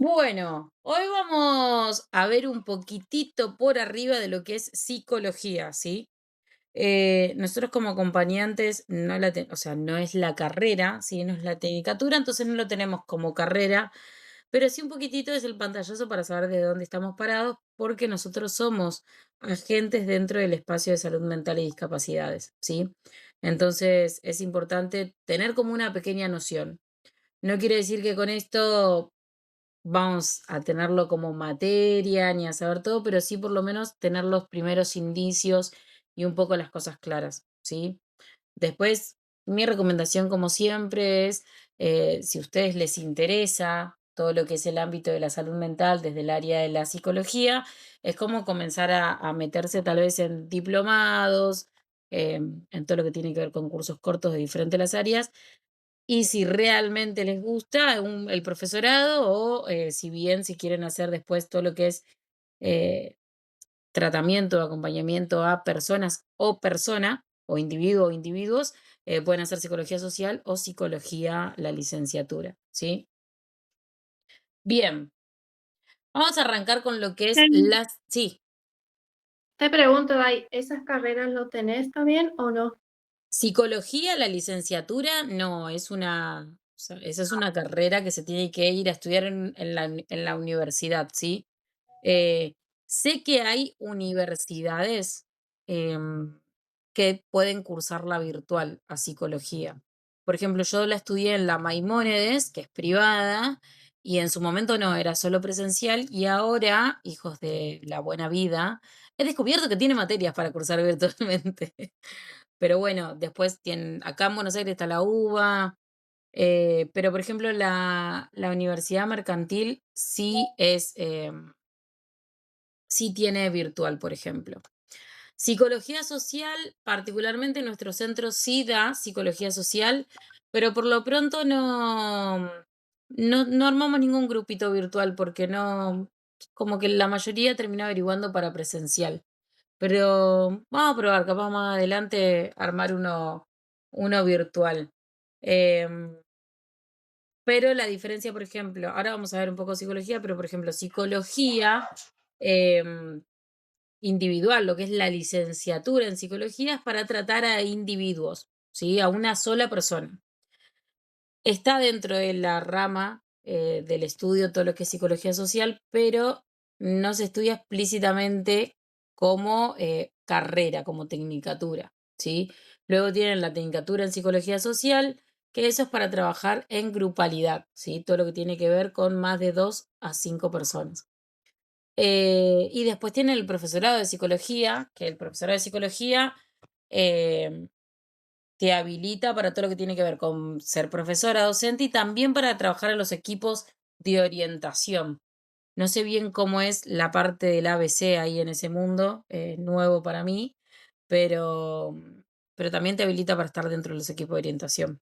Bueno, hoy vamos a ver un poquitito por arriba de lo que es psicología, ¿sí? Nosotros como acompañantes no o sea, no es la carrera, ¿sí? No es la tecnicatura, entonces no lo tenemos como carrera, pero sí un poquitito es el pantallazo para saber de dónde estamos parados, porque nosotros somos agentes dentro del espacio de salud mental y discapacidades, ¿sí? Entonces es importante tener como una pequeña noción. No quiere decir que con esto vamos a tenerlo como materia ni a saber todo, pero sí por lo menos tener los primeros indicios y un poco las cosas claras, ¿sí? Después, mi recomendación, como siempre, es, si a ustedes les interesa todo lo que es el ámbito de la salud mental desde el área de la psicología, es como comenzar a meterse tal vez en diplomados, en todo lo que tiene que ver con cursos cortos de diferentes las áreas, y si realmente les gusta el profesorado o si bien si quieren hacer después todo lo que es eh, tratamiento, acompañamiento a personas o persona o individuo o individuos, pueden hacer psicología social o psicología, la licenciatura, ¿sí? Bien, vamos a arrancar con lo que es Em, las... Sí, Te pregunto, Dai, ¿esas carreras lo tenés también o no? psicología, la licenciatura, no, es una... o sea, esa es una carrera que se tiene que ir a estudiar en la universidad, ¿sí? Eh, Sé que hay universidades que pueden cursarla virtual a psicología. Por ejemplo, yo la estudié en la Maimónides, que es privada, y en su momento no, era solo presencial, y ahora, hijos de la buena vida, he descubierto que tiene materias para cursar virtualmente. Pero bueno, después tienen, acá en Buenos Aires está la UBA, pero por ejemplo la Universidad Mercantil sí tiene virtual, por ejemplo. Psicología social, particularmente nuestro centro sí da psicología social, pero por lo pronto no armamos ningún grupito virtual porque no, como que la mayoría termina averiguando para presencial. Pero vamos a probar, capaz más adelante armar uno virtual. Em, pero la diferencia, por ejemplo, ahora vamos a ver un poco de psicología, pero por ejemplo, psicología, em, individual, lo que es la licenciatura en psicología, es para tratar a individuos, ¿sí? A una sola persona. Está dentro de la rama del estudio todo lo que es psicología social, pero no se estudia explícitamente como carrera, como tecnicatura, ¿sí? Luego tienen la tecnicatura en psicología social, que eso es para trabajar en grupalidad, ¿sí? Todo lo que tiene que ver con más de 2 a 5 personas. Y después tiene el profesorado de psicología, que el profesorado de psicología em, te habilita para todo lo que tiene que ver con ser profesora, docente y también para trabajar en los equipos de orientación. No sé bien cómo es la parte del ABC ahí en ese mundo, nuevo para mí, pero, pero también te habilita para estar dentro de los equipos de orientación.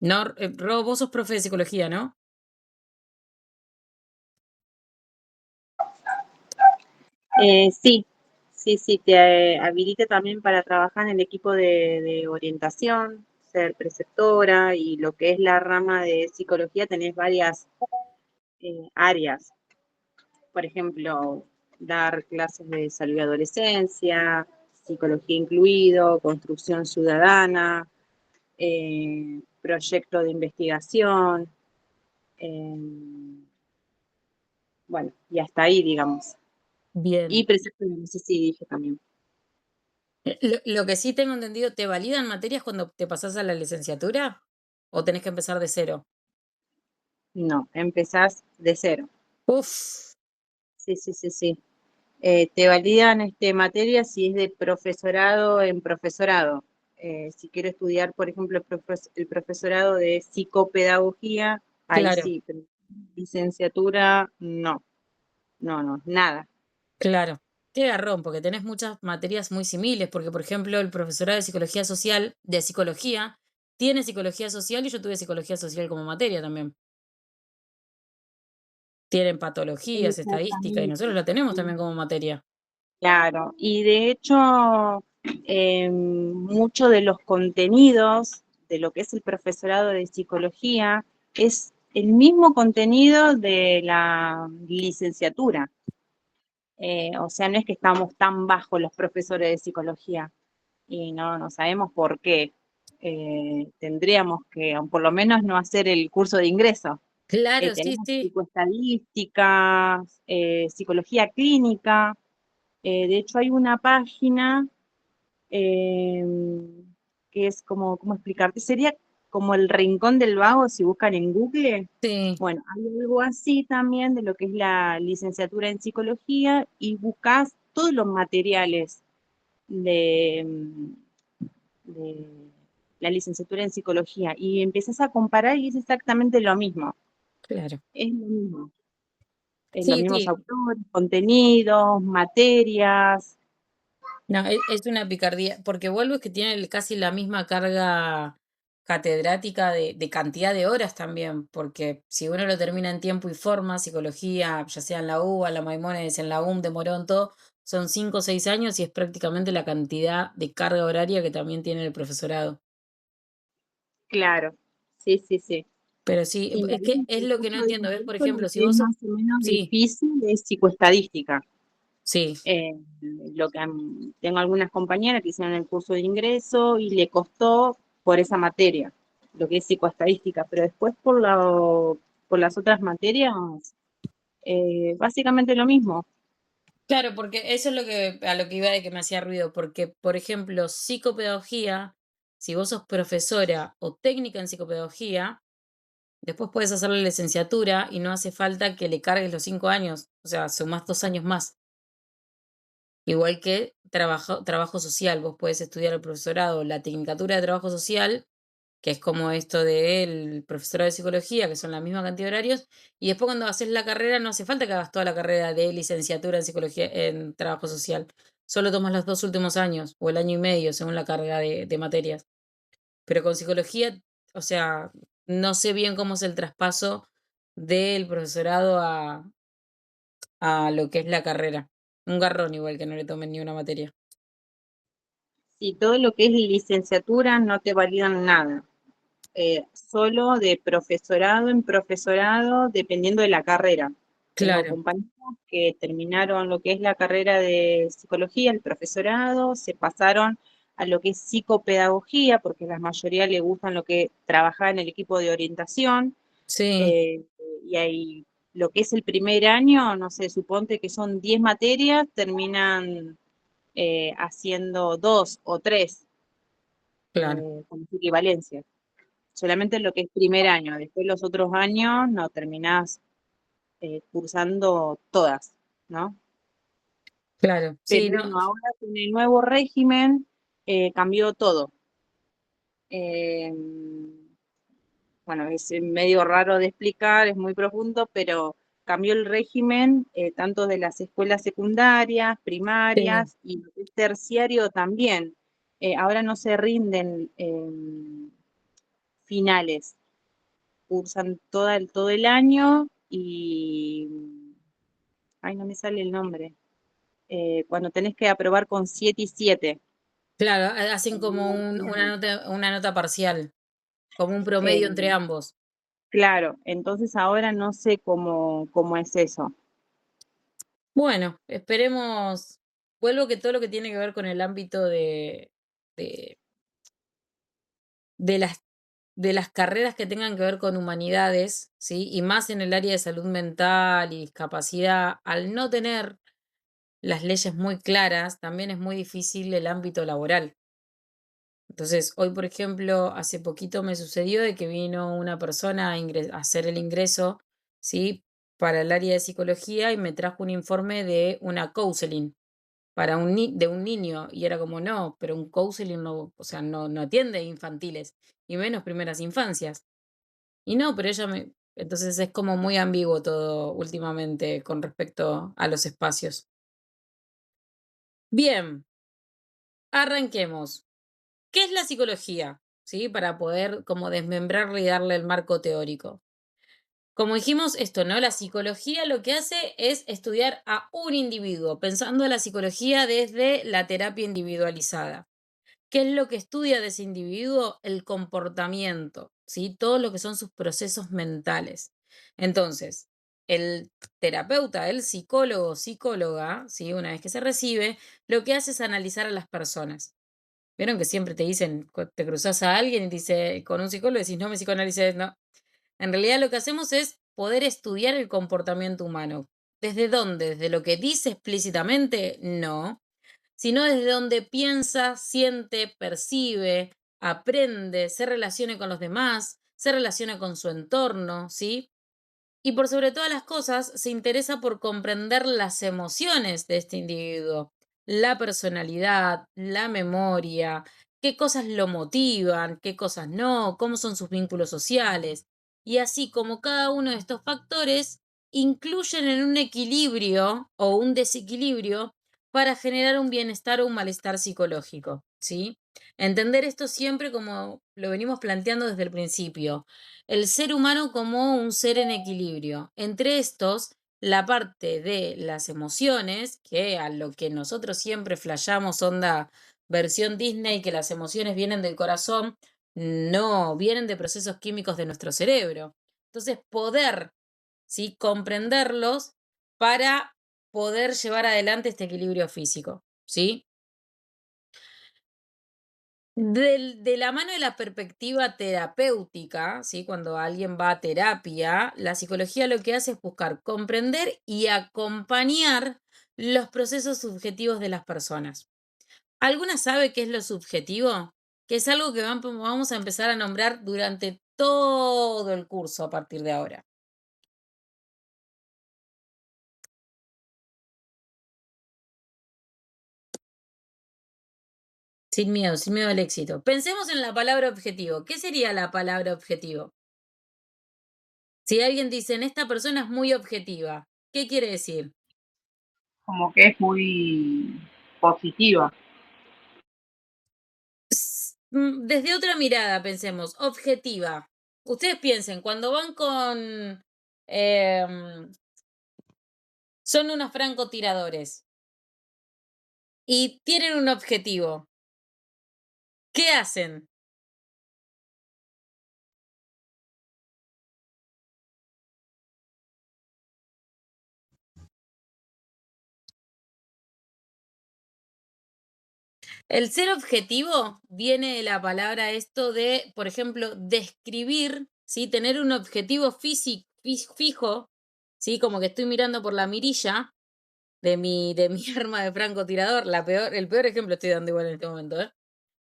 No, Ro, vos sos profe de psicología, ¿no? Sí, sí, te habilita también para trabajar en el equipo de orientación, ser preceptora y lo que es la rama de psicología tenés varias áreas. Por ejemplo, dar clases de salud y adolescencia, psicología incluido, construcción ciudadana, proyecto de investigación, eh, bueno, y hasta ahí, digamos. Y Bien. preceptora, no sé si dije también. Lo que sí tengo entendido, ¿te validan materias cuando te pasás a la licenciatura? ¿O tenés que empezar de cero? No, empezás de cero. Uf, Sí. Te validan materias si es de profesorado en profesorado. Si quiero estudiar, por ejemplo, el profesorado de psicopedagogía, ahí claro, sí, pero licenciatura, no, no, nada. claro. Qué garrón, porque tenés muchas materias muy similares, porque por ejemplo el profesorado de psicología social, de psicología, tiene psicología social y yo tuve psicología social como materia también. Tienen patologías, estadística y nosotros Exactamente. la tenemos Sí, también como materia. claro, y de hecho, mucho de los contenidos de lo que es el profesorado de psicología es el mismo contenido de la licenciatura. O sea, no es que estamos tan bajos los profesores de psicología y no sabemos por qué. Tendríamos que, o por lo menos, no hacer el curso de ingreso. Claro, sí, Tenemos sí. psicoestadística, psicología clínica. De hecho, hay una página eh, que es como, ¿cómo explicarte? Sería como el Rincón del Vago si buscan en Google. Sí, Bueno, hay algo así también de lo que es la licenciatura en psicología y buscas todos los materiales de, de la licenciatura en psicología y empiezas a comparar y es exactamente lo mismo. claro. Es lo mismo. Los Sí, mismos sí. autores, contenidos, materias. No, es una picardía, porque vuelvo es que tiene casi la misma carga catedrática de cantidad de horas también, porque si uno lo termina en tiempo y forma, psicología, ya sea en la UBA, en la Maimónides, en la de Morón, todo, son 5 o 6 años y es prácticamente la cantidad de carga horaria que también tiene el profesorado. Claro, sí, sí, sí. Pero sí, Sí, lo es que mismo que es el lo que no curso de entiendo, ¿ves? Por ingreso, lo ejemplo, si que es vos sos... más o menos Sí, difícil es psicoestadística. sí, Eh, Tengo algunas compañeras que hicieron el curso de ingreso y le costó por esa materia, lo que es psicoestadística, pero después por las otras materias, básicamente lo mismo. claro, porque eso es lo que a lo que iba de que me hacía ruido, porque, por ejemplo, psicopedagogía, si vos sos profesora o técnica en psicopedagogía, después puedes hacer la licenciatura y no hace falta que le cargues los 5 años, o sea, sumás 2 años más. Igual que trabajo social, vos puedes estudiar el profesorado, la tecnicatura de trabajo social, que es como esto del profesorado de psicología, que son la misma cantidad de horarios, y después cuando haces la carrera no hace falta que hagas toda la carrera de licenciatura en psicología, en trabajo social. Solo tomas los 2 últimos años o el año y medio, según la carga de materias. Pero con psicología, o sea, no sé bien cómo es el traspaso del profesorado a lo que es la carrera. Un garrón igual que no le tomen ni una materia. Si todo lo que es licenciatura no te validan nada. Solo de profesorado en profesorado, dependiendo de la carrera. Tengo Claro, compañeros que terminaron lo que es la carrera de psicología, el profesorado, se pasaron a lo que es psicopedagogía, porque a la mayoría le gustan lo que trabajar en el equipo de orientación, sí, eh, y ahí lo que es el primer año, no sé, suponte que son 10 materias, terminan haciendo 2 o 3 claro, con equivalencia solamente lo que es primer año. Después los otros años no terminás cursando todas, ¿no? claro. Pero Sí, no, bueno, ahora con el nuevo régimen cambió todo. Eh, bueno, es medio raro de explicar, es muy profundo, pero cambió el régimen tanto de las escuelas secundarias, sí, primarias y terciario también. Ahora no se rinden finales, cursan todo el año y, ay, no me sale el nombre, cuando tenés que aprobar con 7 y 7. claro, hacen En como universidades. una nota parcial, como un promedio Eh, entre ambos. claro, entonces ahora no sé cómo es eso. Bueno, esperemos. Vuelvo que todo lo que tiene que ver con el ámbito de, de las, de las carreras que tengan que ver con humanidades, ¿sí? Y más en el área de salud mental y discapacidad, al no tener las leyes muy claras, también es muy difícil el ámbito laboral. Entonces, hoy, por ejemplo, hace poquito me sucedió de que vino una persona a hacer el ingreso, ¿sí? Para el área de psicología y me trajo un informe de una counseling para de un niño. Y era como, no, pero un counseling no, o sea, no atiende infantiles, y menos primeras infancias. Y no, pero ella me... Entonces es como muy ambiguo todo últimamente con respecto a los espacios. Bien, arranquemos. ¿Qué es la psicología? ¿Sí? Para poder como desmembrarle y darle el marco teórico. Como dijimos, esto, ¿no? La psicología lo que hace es estudiar a un individuo, pensando la psicología desde la terapia individualizada. ¿Qué es lo que estudia de ese individuo? El comportamiento, ¿sí? Todo lo que son sus procesos mentales. Entonces, el terapeuta, el psicólogo, psicóloga, ¿sí? Una vez que se recibe, lo que hace es analizar a las personas. ¿Vieron que siempre te dicen, te cruzas a alguien y dice, con un psicólogo decís, no me psicoanalices, no? En realidad lo que hacemos es poder estudiar el comportamiento humano. ¿Desde dónde? ¿Desde lo que dice explícitamente? No, sino desde donde piensa, siente, percibe, aprende, se relaciona con los demás, se relaciona con su entorno, ¿sí? Y por sobre todas las cosas, se interesa por comprender las emociones de este individuo, la personalidad, la memoria, qué cosas lo motivan, qué cosas no, cómo son sus vínculos sociales. Y así como cada uno de estos factores incluyen en un equilibrio o un desequilibrio para generar un bienestar o un malestar psicológico, ¿sí? Entender esto siempre como lo venimos planteando desde el principio, el ser humano como un ser en equilibrio. Entre estos, la parte de las emociones, que a lo que nosotros siempre flasheamos onda versión Disney, que las emociones vienen del corazón, no, vienen de procesos químicos de nuestro cerebro. Entonces, poder, ¿sí? Comprenderlos para poder llevar adelante este equilibrio físico, ¿sí? De la mano de la perspectiva terapéutica, ¿sí? Cuando alguien va a terapia, la psicología lo que hace es buscar comprender y acompañar los procesos subjetivos de las personas. ¿Alguna sabe qué es lo subjetivo? Que es algo que vamos a empezar a nombrar durante todo el curso a partir de ahora. Sin miedo al éxito. Pensemos en la palabra objetivo. ¿Qué sería la palabra objetivo? Si alguien dice, esta persona es muy objetiva, ¿qué quiere decir? Como que es muy positiva. Desde otra mirada, pensemos, objetiva. Ustedes piensen, cuando van con... son unos francotiradores y tienen un objetivo. ¿Qué hacen? El ser objetivo viene de la palabra esto de, por ejemplo, describir, ¿sí? Tener un objetivo fijo, ¿sí? Como que estoy mirando por la mirilla de mi arma de francotirador. El peor ejemplo estoy dando igual en este momento, ¿eh?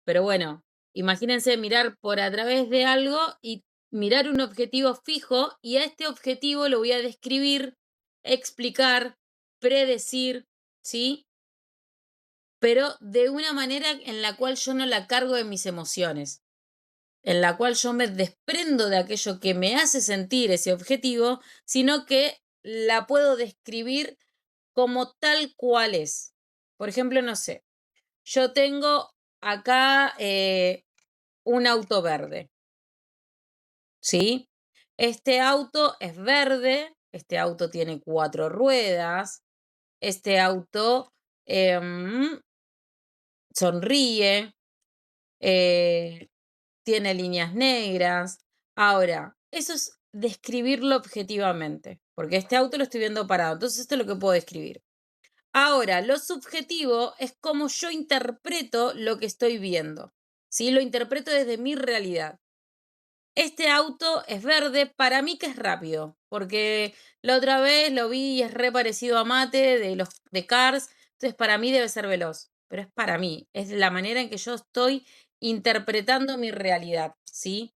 Pero bueno, imagínense mirar por a través de algo y mirar un objetivo fijo y a este objetivo lo voy a describir, explicar, predecir, ¿sí? Pero de una manera en la cual yo no la cargo de mis emociones, en la cual yo me desprendo de aquello que me hace sentir ese objetivo, sino que la puedo describir como tal cual es. Por ejemplo, no sé, yo tengo acá un auto verde, ¿sí? Este auto es verde, este auto tiene 4 ruedas, este auto sonríe, eh, tiene líneas negras. Ahora, eso es describirlo objetivamente, porque este auto lo estoy viendo parado, entonces esto es lo que puedo describir. Ahora, lo subjetivo es cómo yo interpreto lo que estoy viendo, ¿sí? Lo interpreto desde mi realidad. Este auto es verde, para mí que es rápido, porque la otra vez lo vi y es re parecido a Mate de los de Cars, entonces para mí debe ser veloz, pero es para mí, es la manera en que yo estoy interpretando mi realidad, ¿sí?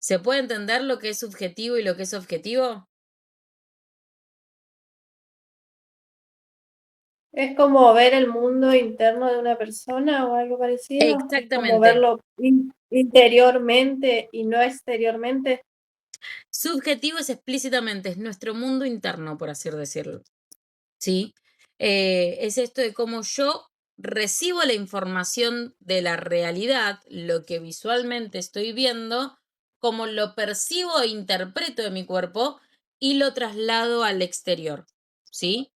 ¿Se puede entender lo que es subjetivo y lo que es objetivo? ¿Es como ver el mundo interno de una persona o algo parecido? ¿Es como Exactamente. verlo interiormente y no exteriormente? Subjetivo es explícitamente, es nuestro mundo interno, por así decirlo. ¿Sí? Es esto de cómo yo recibo la información de la realidad, lo que visualmente estoy viendo, cómo lo percibo e interpreto de mi cuerpo y lo traslado al exterior, ¿sí?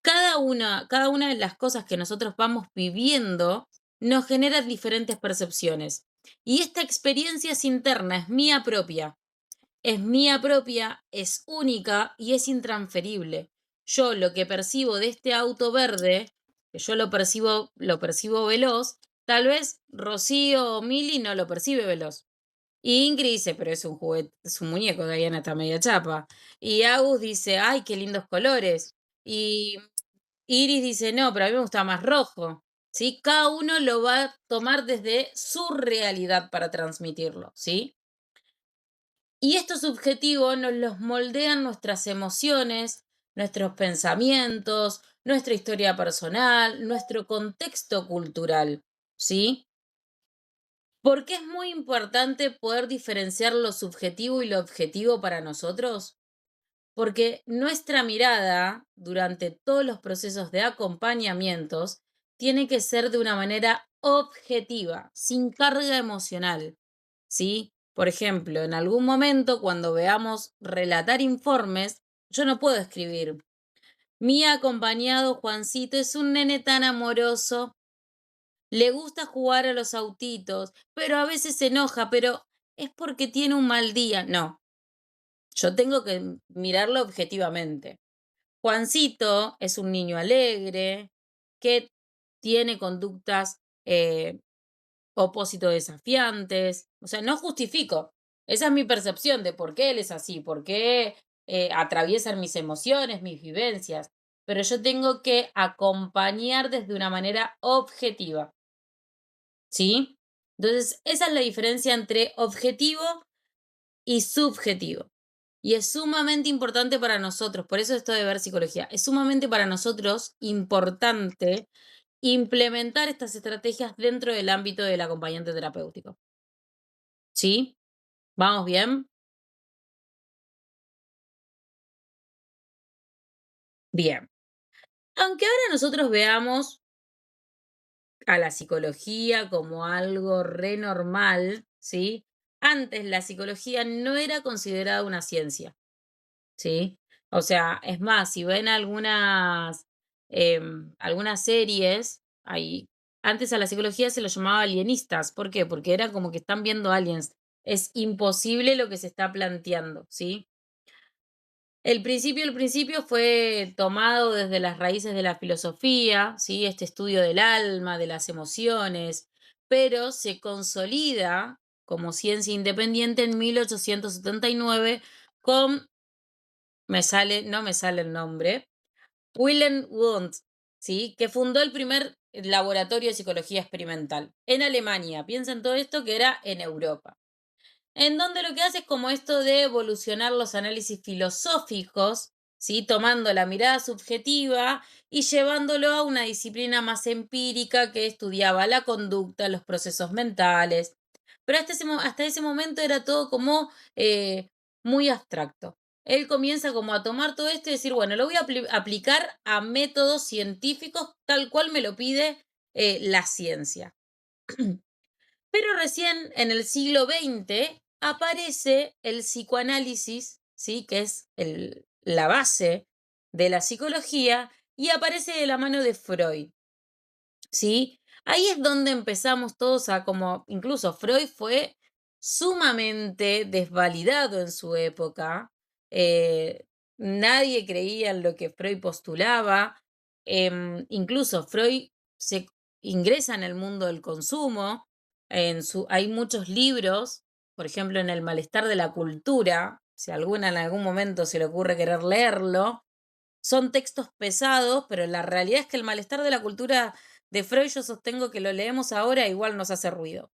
Cada una de las cosas que nosotros vamos viviendo nos genera diferentes percepciones. Y esta experiencia es interna, es mía propia. Es mía propia, es única y es intransferible. Yo lo que percibo de este auto verde, que yo lo percibo veloz, tal vez Rocío o Mili no lo percibe veloz. Y Ingrid dice, pero es un juguete, es un muñeco, Diana está media chapa. Y Agus dice, ay, qué lindos colores. Y Iris dice, no, pero a mí me gusta más rojo. ¿Sí? Cada uno lo va a tomar desde su realidad para transmitirlo, ¿sí? Y estos subjetivos nos los moldean nuestras emociones, nuestros pensamientos, nuestra historia personal, nuestro contexto cultural, ¿sí? ¿Por qué es muy importante poder diferenciar lo subjetivo y lo objetivo para nosotros? Porque nuestra mirada durante todos los procesos de acompañamientos tiene que ser de una manera objetiva, sin carga emocional, ¿sí? Por ejemplo, en algún momento cuando veamos relatar informes, yo no puedo escribir, mi acompañado Juancito es un nene tan amoroso, le gusta jugar a los autitos, pero a veces se enoja, pero es porque tiene un mal día. No, yo tengo que mirarlo objetivamente. Juancito es un niño alegre que tiene conductas opósito desafiantes. O sea, no justifico. Esa es mi percepción de por qué él es así, por qué atraviesan mis emociones, mis vivencias. Pero yo tengo que acompañar desde una manera objetiva. ¿Sí? Entonces, esa es la diferencia entre objetivo y subjetivo. Y es sumamente importante para nosotros, por eso esto de ver psicología, es sumamente para nosotros importante implementar estas estrategias dentro del ámbito del acompañante terapéutico. ¿Sí? ¿Vamos bien? Bien. Aunque ahora nosotros veamos a la psicología como algo re normal, ¿sí? Antes la psicología no era considerada una ciencia. ¿Sí? O sea, es más, si ven algunas series, antes a la psicología se lo llamaba alienistas. ¿Por qué? Porque era como que están viendo aliens. Es imposible lo que se está planteando, ¿sí? El principio fue tomado desde las raíces de la filosofía, ¿sí? Este estudio del alma, de las emociones, pero se consolida como ciencia independiente en 1879 con no me sale el nombre, Wilhelm Wundt, ¿sí? Que fundó el primer laboratorio de psicología experimental en Alemania. Piensen todo esto que era en Europa. En donde lo que hace es como esto de evolucionar los análisis filosóficos, ¿sí? Tomando la mirada subjetiva y llevándolo a una disciplina más empírica que estudiaba la conducta, los procesos mentales. Pero hasta ese momento era todo como muy abstracto. Él comienza como a tomar todo esto y decir, bueno, lo voy a aplicar a métodos científicos tal cual me lo pide la ciencia. Pero recién en el siglo XX aparece el psicoanálisis, ¿sí? Que es la base de la psicología, y aparece de la mano de Freud. ¿Sí? Ahí es donde empezamos todos a como, incluso Freud fue sumamente desvalidado en su época. Nadie creía en lo que Freud postulaba. Incluso Freud se ingresa en el mundo del consumo. Hay muchos libros, por ejemplo, en El malestar de la cultura, si alguna en algún momento se le ocurre querer leerlo, son textos pesados, pero la realidad es que El malestar de la cultura de Freud yo sostengo que lo leemos ahora igual nos hace ruido.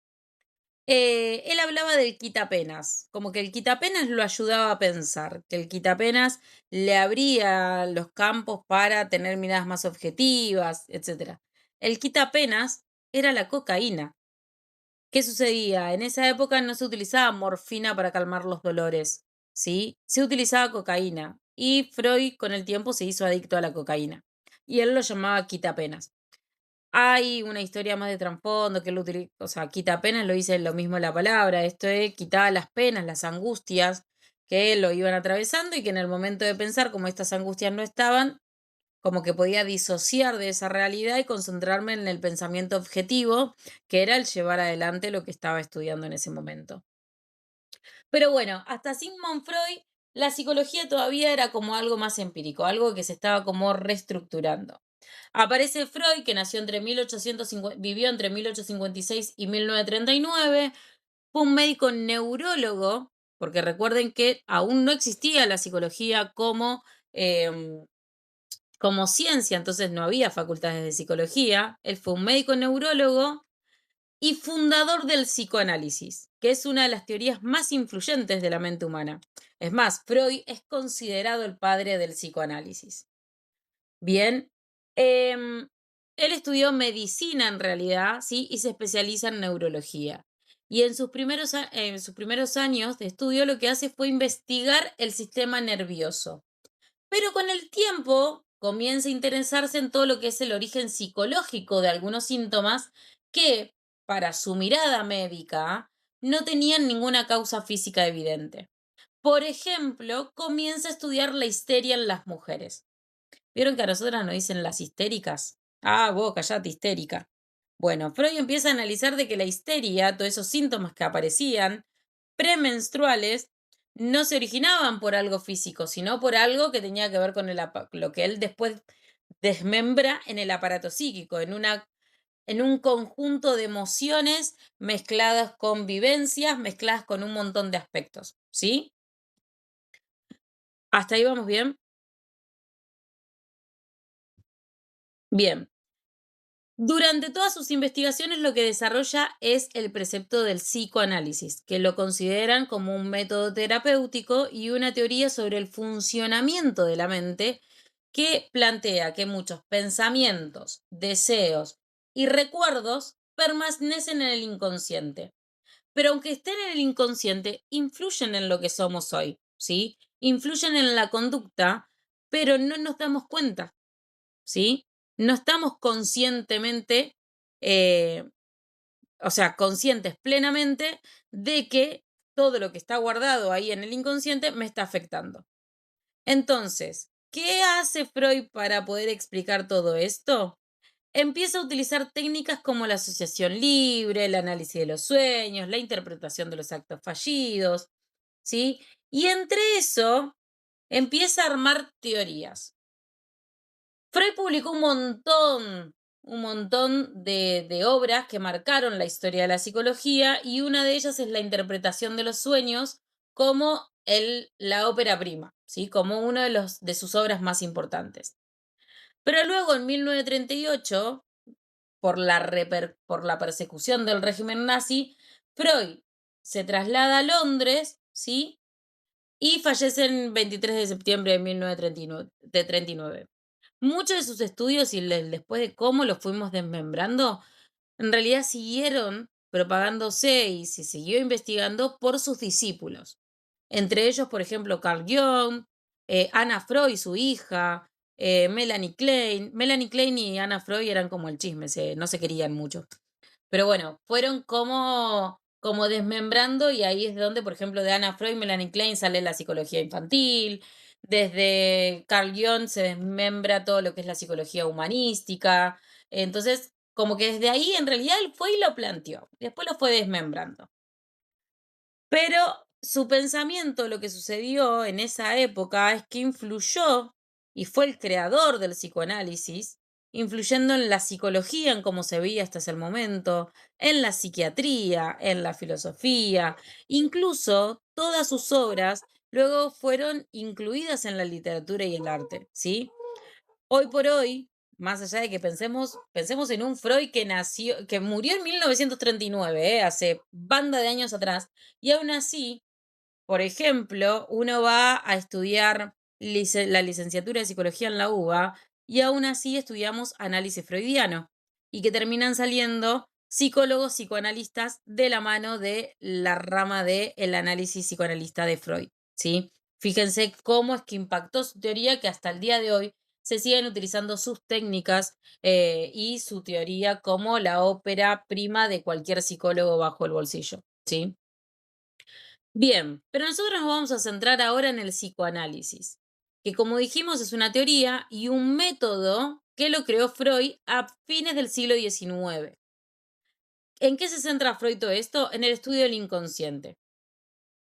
Él hablaba del quitapenas, como que el quitapenas lo ayudaba a pensar, que el quitapenas le abría los campos para tener miradas más objetivas, etc. El quitapenas era la cocaína. ¿Qué sucedía? En esa época no se utilizaba morfina para calmar los dolores, ¿sí? Se utilizaba cocaína y Freud con el tiempo se hizo adicto a la cocaína y él lo llamaba quitapenas. Hay una historia más de trasfondo que él utiliza, o sea, quitapenas lo dice lo mismo la palabra, esto es quitaba las penas, las angustias que lo iban atravesando y que en el momento de pensar, como estas angustias no estaban, como que podía disociar de esa realidad y concentrarme en el pensamiento objetivo, que era el llevar adelante lo que estaba estudiando en ese momento. Pero bueno, hasta Sigmund Freud, la psicología todavía era como algo más empírico, algo que se estaba como reestructurando. Aparece Freud, que nació entre 1850, vivió entre 1856 y 1939, fue un médico neurólogo, porque recuerden que aún no existía la psicología em, como ciencia, entonces no había facultades de psicología. Él fue un médico neurólogo y fundador del psicoanálisis, que es una de las teorías más influyentes de la mente humana. Es más, Freud es considerado el padre del psicoanálisis. Bien, él estudió medicina en realidad, ¿sí? Y se especializa en neurología. Y en sus primeros años de estudio lo que hace fue investigar el sistema nervioso. Pero con el tiempo comienza a interesarse en todo lo que es el origen psicológico de algunos síntomas que, para su mirada médica, no tenían ninguna causa física evidente. Por ejemplo, comienza a estudiar la histeria en las mujeres. ¿Vieron que a nosotras nos dicen las histéricas? Ah, vos callate, histérica. Bueno, Freud empieza a analizar de que la histeria, todos esos síntomas que aparecían premenstruales, no se originaban por algo físico, sino por algo que tenía que ver con lo que él después desmembra en el aparato psíquico, en un conjunto de emociones mezcladas con vivencias, mezcladas con un montón de aspectos. ¿Sí? ¿Hasta ahí vamos bien? Bien. Durante todas sus investigaciones lo que desarrolla es el precepto del psicoanálisis, que lo consideran como un método terapéutico y una teoría sobre el funcionamiento de la mente que plantea que muchos pensamientos, deseos y recuerdos permanecen en el inconsciente. Pero aunque estén en el inconsciente, influyen en lo que somos hoy, ¿sí? Influyen en la conducta, pero no nos damos cuenta. ¿Sí? No estamos conscientemente, eh, o sea, conscientes plenamente de que todo lo que está guardado ahí en el inconsciente me está afectando. Entonces, ¿qué hace Freud para poder explicar todo esto? Empieza a utilizar técnicas como la asociación libre, el análisis de los sueños, la interpretación de los actos fallidos, ¿sí? Y entre eso empieza a armar teorías. Freud publicó un montón de obras que marcaron la historia de la psicología y una de ellas es la interpretación de los sueños como la ópera prima, ¿sí? Como una de sus obras más importantes. Pero luego, en 1938, por la persecución del régimen nazi, Freud se traslada a Londres, ¿sí? Y fallece el 23 de septiembre de 1939. Muchos de sus estudios y después de cómo los fuimos desmembrando, en realidad siguieron propagándose y se siguió investigando por sus discípulos. Entre ellos, por ejemplo, Carl Jung, Anna Freud, su hija, Melanie Klein. Melanie Klein y Anna Freud eran como el chisme, no se querían mucho. Pero bueno, fueron como desmembrando y ahí es donde, por ejemplo, de Anna Freud y Melanie Klein sale la psicología infantil, desde Carl Jung se desmembra todo lo que es la psicología humanística. Entonces, como que desde ahí en realidad él fue y lo planteó, después lo fue desmembrando. Pero su pensamiento, lo que sucedió en esa época es que influyó y fue el creador del psicoanálisis, influyendo en la psicología, en cómo se veía hasta ese momento, en la psiquiatría, en la filosofía, incluso todas sus obras luego fueron incluidas en la literatura y el arte, ¿sí? Hoy por hoy, más allá de que pensemos en un Freud que murió en 1939, hace banda de años atrás, y aún así, por ejemplo, uno va a estudiar la licenciatura de psicología en la UBA y aún así estudiamos análisis freudiano y que terminan saliendo psicólogos psicoanalistas de la mano de la rama del análisis psicoanalista de Freud, ¿sí? Fíjense cómo es que impactó su teoría que hasta el día de hoy se siguen utilizando sus técnicas y su teoría como la ópera prima de cualquier psicólogo bajo el bolsillo, ¿sí? Bien, pero nosotros nos vamos a centrar ahora en el psicoanálisis. que como dijimos es una teoría y un método que lo creó Freud a fines del siglo XIX. ¿En qué se centra Freud todo esto? En el estudio del inconsciente.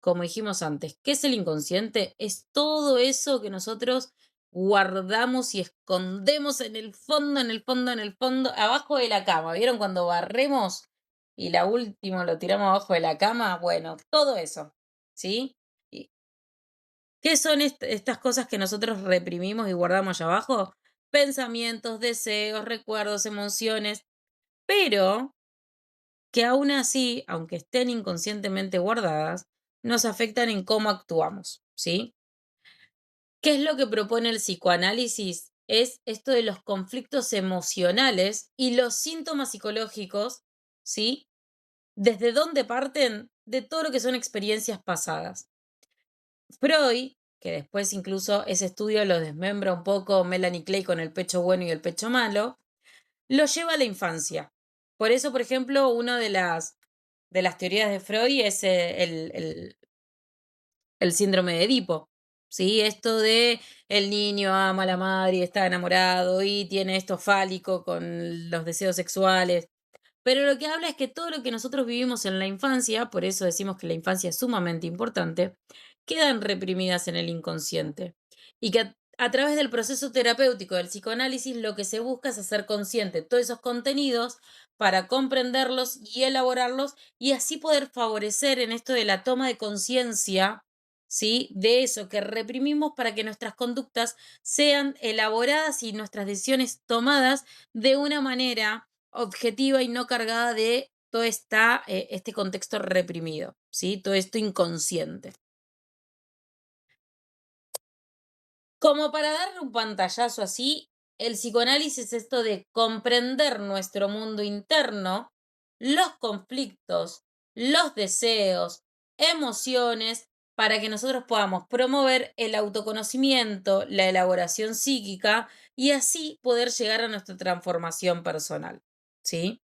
Como dijimos antes, ¿qué es el inconsciente? Es todo eso que nosotros guardamos y escondemos en el fondo, en el fondo, en el fondo, abajo de la cama. ¿Vieron cuando barremos y la última lo tiramos abajo de la cama? Bueno, todo eso, ¿sí? ¿Y qué son estas cosas que nosotros reprimimos y guardamos allá abajo? Pensamientos, deseos, recuerdos, emociones, pero que aún así, aunque estén inconscientemente guardadas, nos afectan en cómo actuamos, ¿sí? ¿Qué es lo que propone el psicoanálisis? Es esto de los conflictos emocionales y los síntomas psicológicos, ¿sí? ¿Desde dónde parten? De todo lo que son experiencias pasadas. Freud, que después incluso ese estudio lo desmembra un poco Melanie Clay con el pecho bueno y el pecho malo, lo lleva a la infancia. Por eso, por ejemplo, una de las teorías de Freud es el síndrome de Edipo. ¿Sí? Esto de el niño ama a la madre y está enamorado y tiene esto fálico con los deseos sexuales. Pero lo que habla es que todo lo que nosotros vivimos en la infancia, por eso decimos que la infancia es sumamente importante, quedan reprimidas en el inconsciente. Y que a través del proceso terapéutico del psicoanálisis lo que se busca es hacer consciente todos esos contenidos para comprenderlos y elaborarlos y así poder favorecer en esto de la toma de conciencia, ¿sí? De eso que reprimimos para que nuestras conductas sean elaboradas y nuestras decisiones tomadas de una manera objetiva y no cargada de todo este contexto reprimido, ¿sí? Todo esto inconsciente. Como para darle un pantallazo así, el psicoanálisis es esto de comprender nuestro mundo interno, los conflictos, los deseos, emociones, para que nosotros podamos promover el autoconocimiento, la elaboración psíquica y así poder llegar a nuestra transformación personal, ¿sí?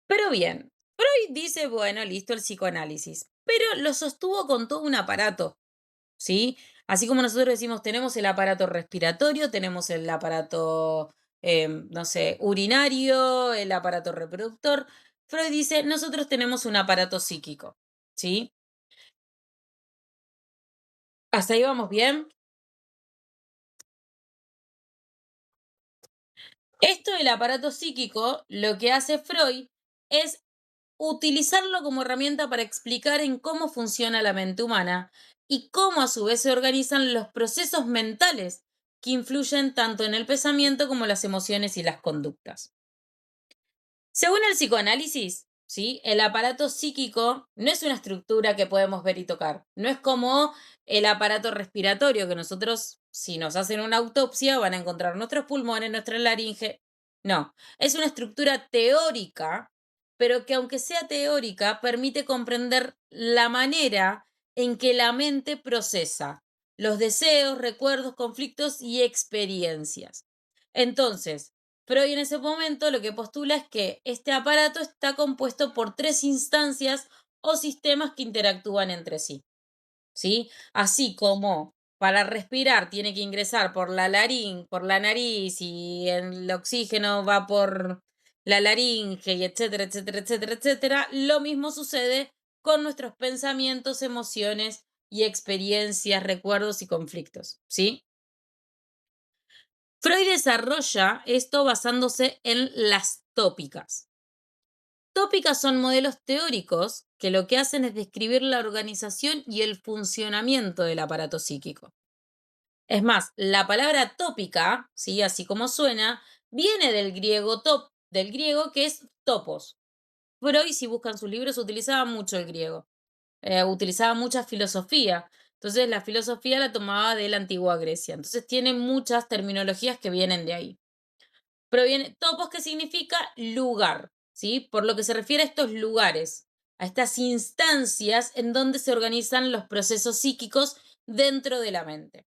Pero bien, Freud dice, bueno, listo el psicoanálisis, pero lo sostuvo con todo un aparato, ¿sí? Así como nosotros decimos, tenemos el aparato respiratorio, tenemos el aparato, no sé, urinario, el aparato reproductor. Freud dice, nosotros tenemos un aparato psíquico, ¿sí? ¿Hasta ahí vamos bien? Esto del aparato psíquico, lo que hace Freud es utilizarlo como herramienta para explicar en cómo funciona la mente humana y cómo a su vez se organizan los procesos mentales que influyen tanto en el pensamiento como las emociones y las conductas. Según el psicoanálisis, ¿sí? El aparato psíquico no es una estructura que podemos ver y tocar. No es como el aparato respiratorio, que nosotros, si nos hacen una autopsia, van a encontrar nuestros pulmones, nuestra laringe. No, es una estructura teórica, pero que aunque sea teórica, permite comprender la manera en que la mente procesa los deseos, recuerdos, conflictos y experiencias. Entonces, Freud en ese momento lo que postula es que este aparato está compuesto por tres instancias o sistemas que interactúan entre sí, ¿sí? Así como para respirar tiene que ingresar por por la nariz y el oxígeno va por la laringe y etcétera, etcétera, etcétera, etcétera, lo mismo sucede con nuestros pensamientos, emociones y experiencias, recuerdos y conflictos, ¿sí? Freud desarrolla esto basándose en las tópicas. Tópicas son modelos teóricos que lo que hacen es describir la organización y el funcionamiento del aparato psíquico. Es más, la palabra tópica, ¿sí? Así como suena, viene del griego que es topos. Freud, si buscan sus libros, utilizaba mucho el griego, utilizaba mucha filosofía. Entonces, la filosofía la tomaba de la antigua Grecia. Entonces, tiene muchas terminologías que vienen de ahí. Proviene topos, que significa lugar, ¿sí? Por lo que se refiere a estos lugares, a estas instancias en donde se organizan los procesos psíquicos dentro de la mente.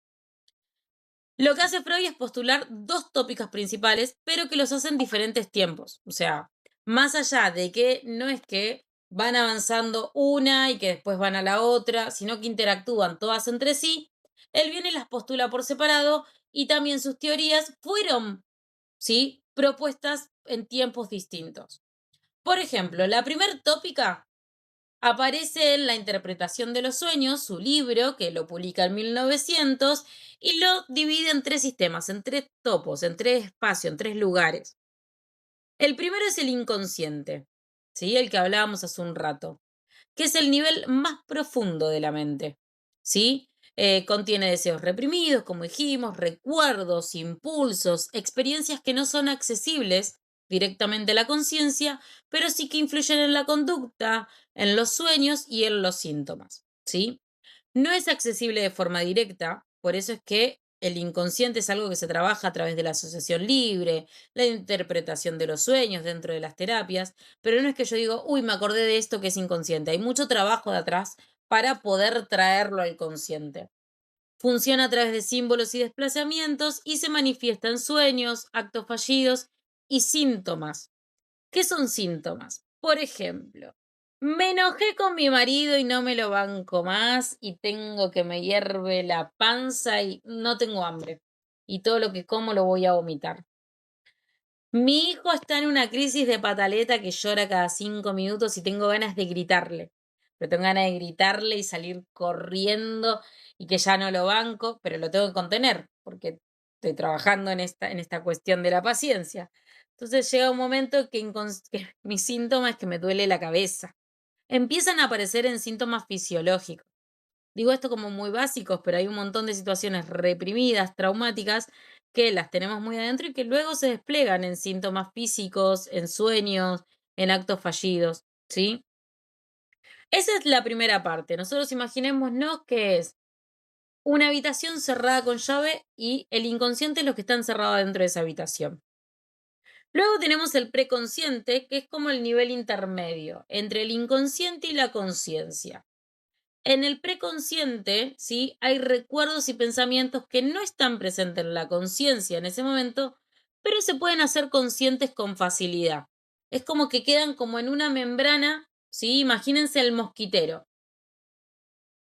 Lo que hace Freud es postular dos tópicas principales, pero que los hacen diferentes tiempos. O sea, más allá de que no es que van avanzando una y que después van a la otra, sino que interactúan todas entre sí, Él viene y las postula por separado y también sus teorías fueron, ¿sí?, propuestas en tiempos distintos. Por ejemplo, la primer tópica aparece en La interpretación de los sueños, su libro, que lo publica en 1900, y lo divide en 3 sistemas, en 3 topos, en 3 espacios, en 3 lugares. El primero es el inconsciente, ¿sí?, el que hablábamos hace un rato, que es el nivel más profundo de la mente, ¿sí? Contiene deseos reprimidos, como dijimos, recuerdos, impulsos, experiencias que no son accesibles directamente a la conciencia, pero sí que influyen en la conducta, en los sueños y en los síntomas, ¿sí? No es accesible de forma directa, por eso es que el inconsciente es algo que se trabaja a través de la asociación libre, la interpretación de los sueños dentro de las terapias, pero no es que yo digo, uy, me acordé de esto que es inconsciente. Hay mucho trabajo de atrás para poder traerlo al consciente. Funciona a través de símbolos y desplazamientos y se manifiesta en sueños, actos fallidos y síntomas. ¿Qué son síntomas? Por ejemplo, me enojé con mi marido y no me lo banco más y tengo que me hierve la panza y no tengo hambre. Y todo lo que como lo voy a vomitar. Mi hijo está en una crisis de pataleta que llora cada 5 minutos y tengo ganas de gritarle. Pero tengo ganas de gritarle y salir corriendo y que ya no lo banco, pero lo tengo que contener porque estoy trabajando en esta cuestión de la paciencia. Entonces llega un momento que mi síntoma es que me duele la cabeza. Empiezan a aparecer en síntomas fisiológicos. Digo esto como muy básicos, pero hay un montón de situaciones reprimidas, traumáticas, que las tenemos muy adentro y que luego se desplegan en síntomas físicos, en sueños, en actos fallidos, ¿sí? Esa es la primera parte. Nosotros imaginémonos que es una habitación cerrada con llave y el inconsciente es lo que está encerrado dentro de esa habitación. Luego tenemos el preconsciente, que es como el nivel intermedio entre el inconsciente y la conciencia. En el preconsciente, ¿sí?, hay recuerdos y pensamientos que no están presentes en la conciencia en ese momento, pero se pueden hacer conscientes con facilidad. Es como que quedan como en una membrana, ¿sí? Imagínense el mosquitero.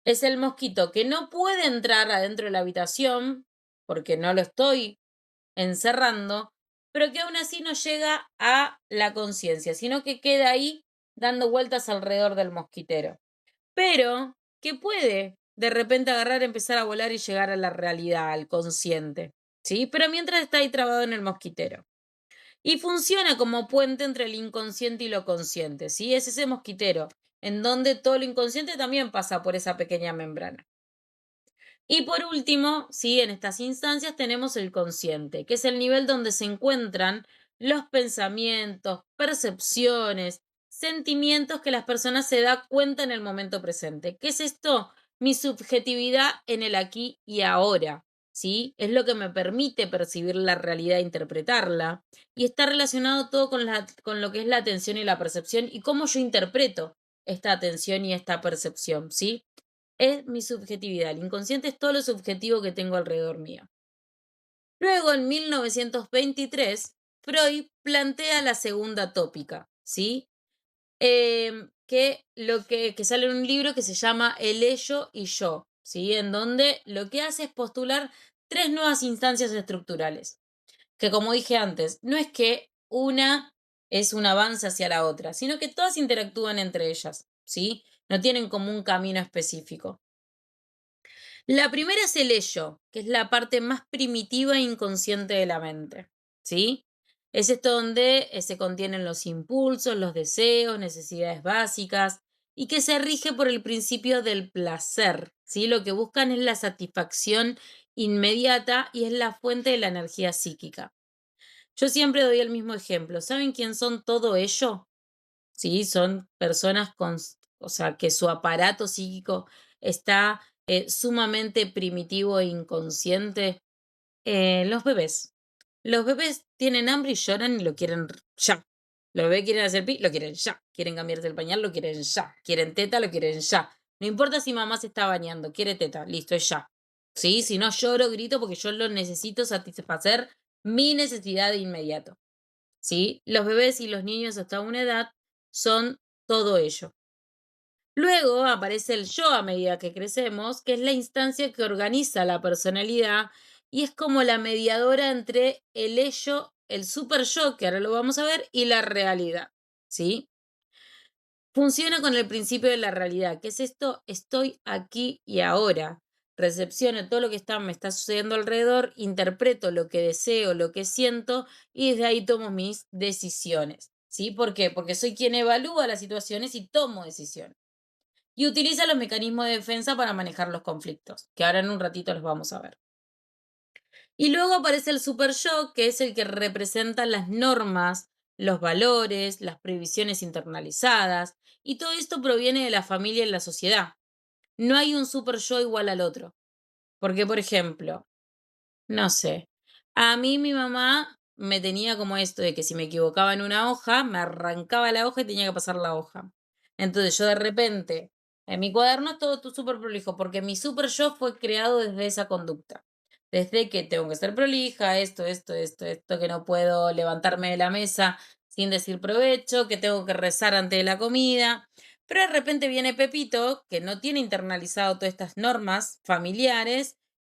Es el mosquito que no puede entrar adentro de la habitación porque no lo estoy encerrando, pero que aún así no llega a la conciencia, sino que queda ahí dando vueltas alrededor del mosquitero, pero que puede de repente agarrar, empezar a volar y llegar a la realidad, al consciente, ¿sí? Pero mientras está ahí trabado en el mosquitero. Y funciona como puente entre el inconsciente y lo consciente, ¿sí? Es ese mosquitero, en donde todo lo inconsciente también pasa por esa pequeña membrana. Y por último, sí, en estas instancias tenemos el consciente, que es el nivel donde se encuentran los pensamientos, percepciones, sentimientos que las personas se dan cuenta en el momento presente. ¿Qué es esto? Mi subjetividad en el aquí y ahora, ¿sí? Es lo que me permite percibir la realidad e interpretarla. Y está relacionado todo con lo que es la atención y la percepción y cómo yo interpreto esta atención y esta percepción, ¿sí? Es mi subjetividad. El inconsciente es todo lo subjetivo que tengo alrededor mío. Luego, en 1923, Freud plantea la segunda tópica, ¿sí? Que sale en un libro que se llama El ello y yo, ¿sí? En donde lo que hace es postular 3 nuevas instancias estructurales, que como dije antes, no es que una es un avance hacia la otra, sino que todas interactúan entre ellas, ¿sí? No tienen como un camino específico. La primera es el ello, que es la parte más primitiva e inconsciente de la mente, ¿sí? Es esto donde se contienen los impulsos, los deseos, necesidades básicas y que se rige por el principio del placer, ¿sí? Lo que buscan es la satisfacción inmediata y es la fuente de la energía psíquica. Yo siempre doy el mismo ejemplo. ¿Saben quién son todo ello? Sí, son personas o sea, que su aparato psíquico está sumamente primitivo e inconsciente. Los bebés. Los bebés tienen hambre y lloran y lo quieren ya. Los bebés quieren hacer pi, lo quieren ya. Quieren cambiarse el pañal, lo quieren ya. Quieren teta, lo quieren ya. No importa si mamá se está bañando, quiere teta, listo, es ya. Sí, si no lloro, grito porque yo lo necesito satisfacer mi necesidad de inmediato. ¿Sí? Los bebés y los niños hasta una edad son todo ello. Luego aparece el yo a medida que crecemos, que es la instancia que organiza la personalidad y es como la mediadora entre el ello, el super yo, que ahora lo vamos a ver, y la realidad, ¿sí? Funciona con el principio de la realidad. ¿Qué es esto? Estoy aquí y ahora. Recepciono todo lo que me está sucediendo alrededor, interpreto lo que deseo, lo que siento y desde ahí tomo mis decisiones. ¿Sí? ¿Por qué? Porque soy quien evalúa las situaciones y tomo decisiones. Y utiliza los mecanismos de defensa para manejar los conflictos, que ahora en un ratito los vamos a ver. Y luego aparece el super yo, que es el que representa las normas, los valores, las previsiones internalizadas, y todo esto proviene de la familia y la sociedad. No hay un super yo igual al otro. Porque, por ejemplo, no sé, a mí mi mamá me tenía como esto de que si me equivocaba en una hoja, me arrancaba la hoja y tenía que pasar la hoja. Entonces yo de repente, en mi cuaderno es todo súper prolijo, porque mi super yo fue creado desde esa conducta. Desde que tengo que ser prolija, esto, que no puedo levantarme de la mesa sin decir provecho, que tengo que rezar antes de la comida. Pero de repente viene Pepito, que no tiene internalizado todas estas normas familiares,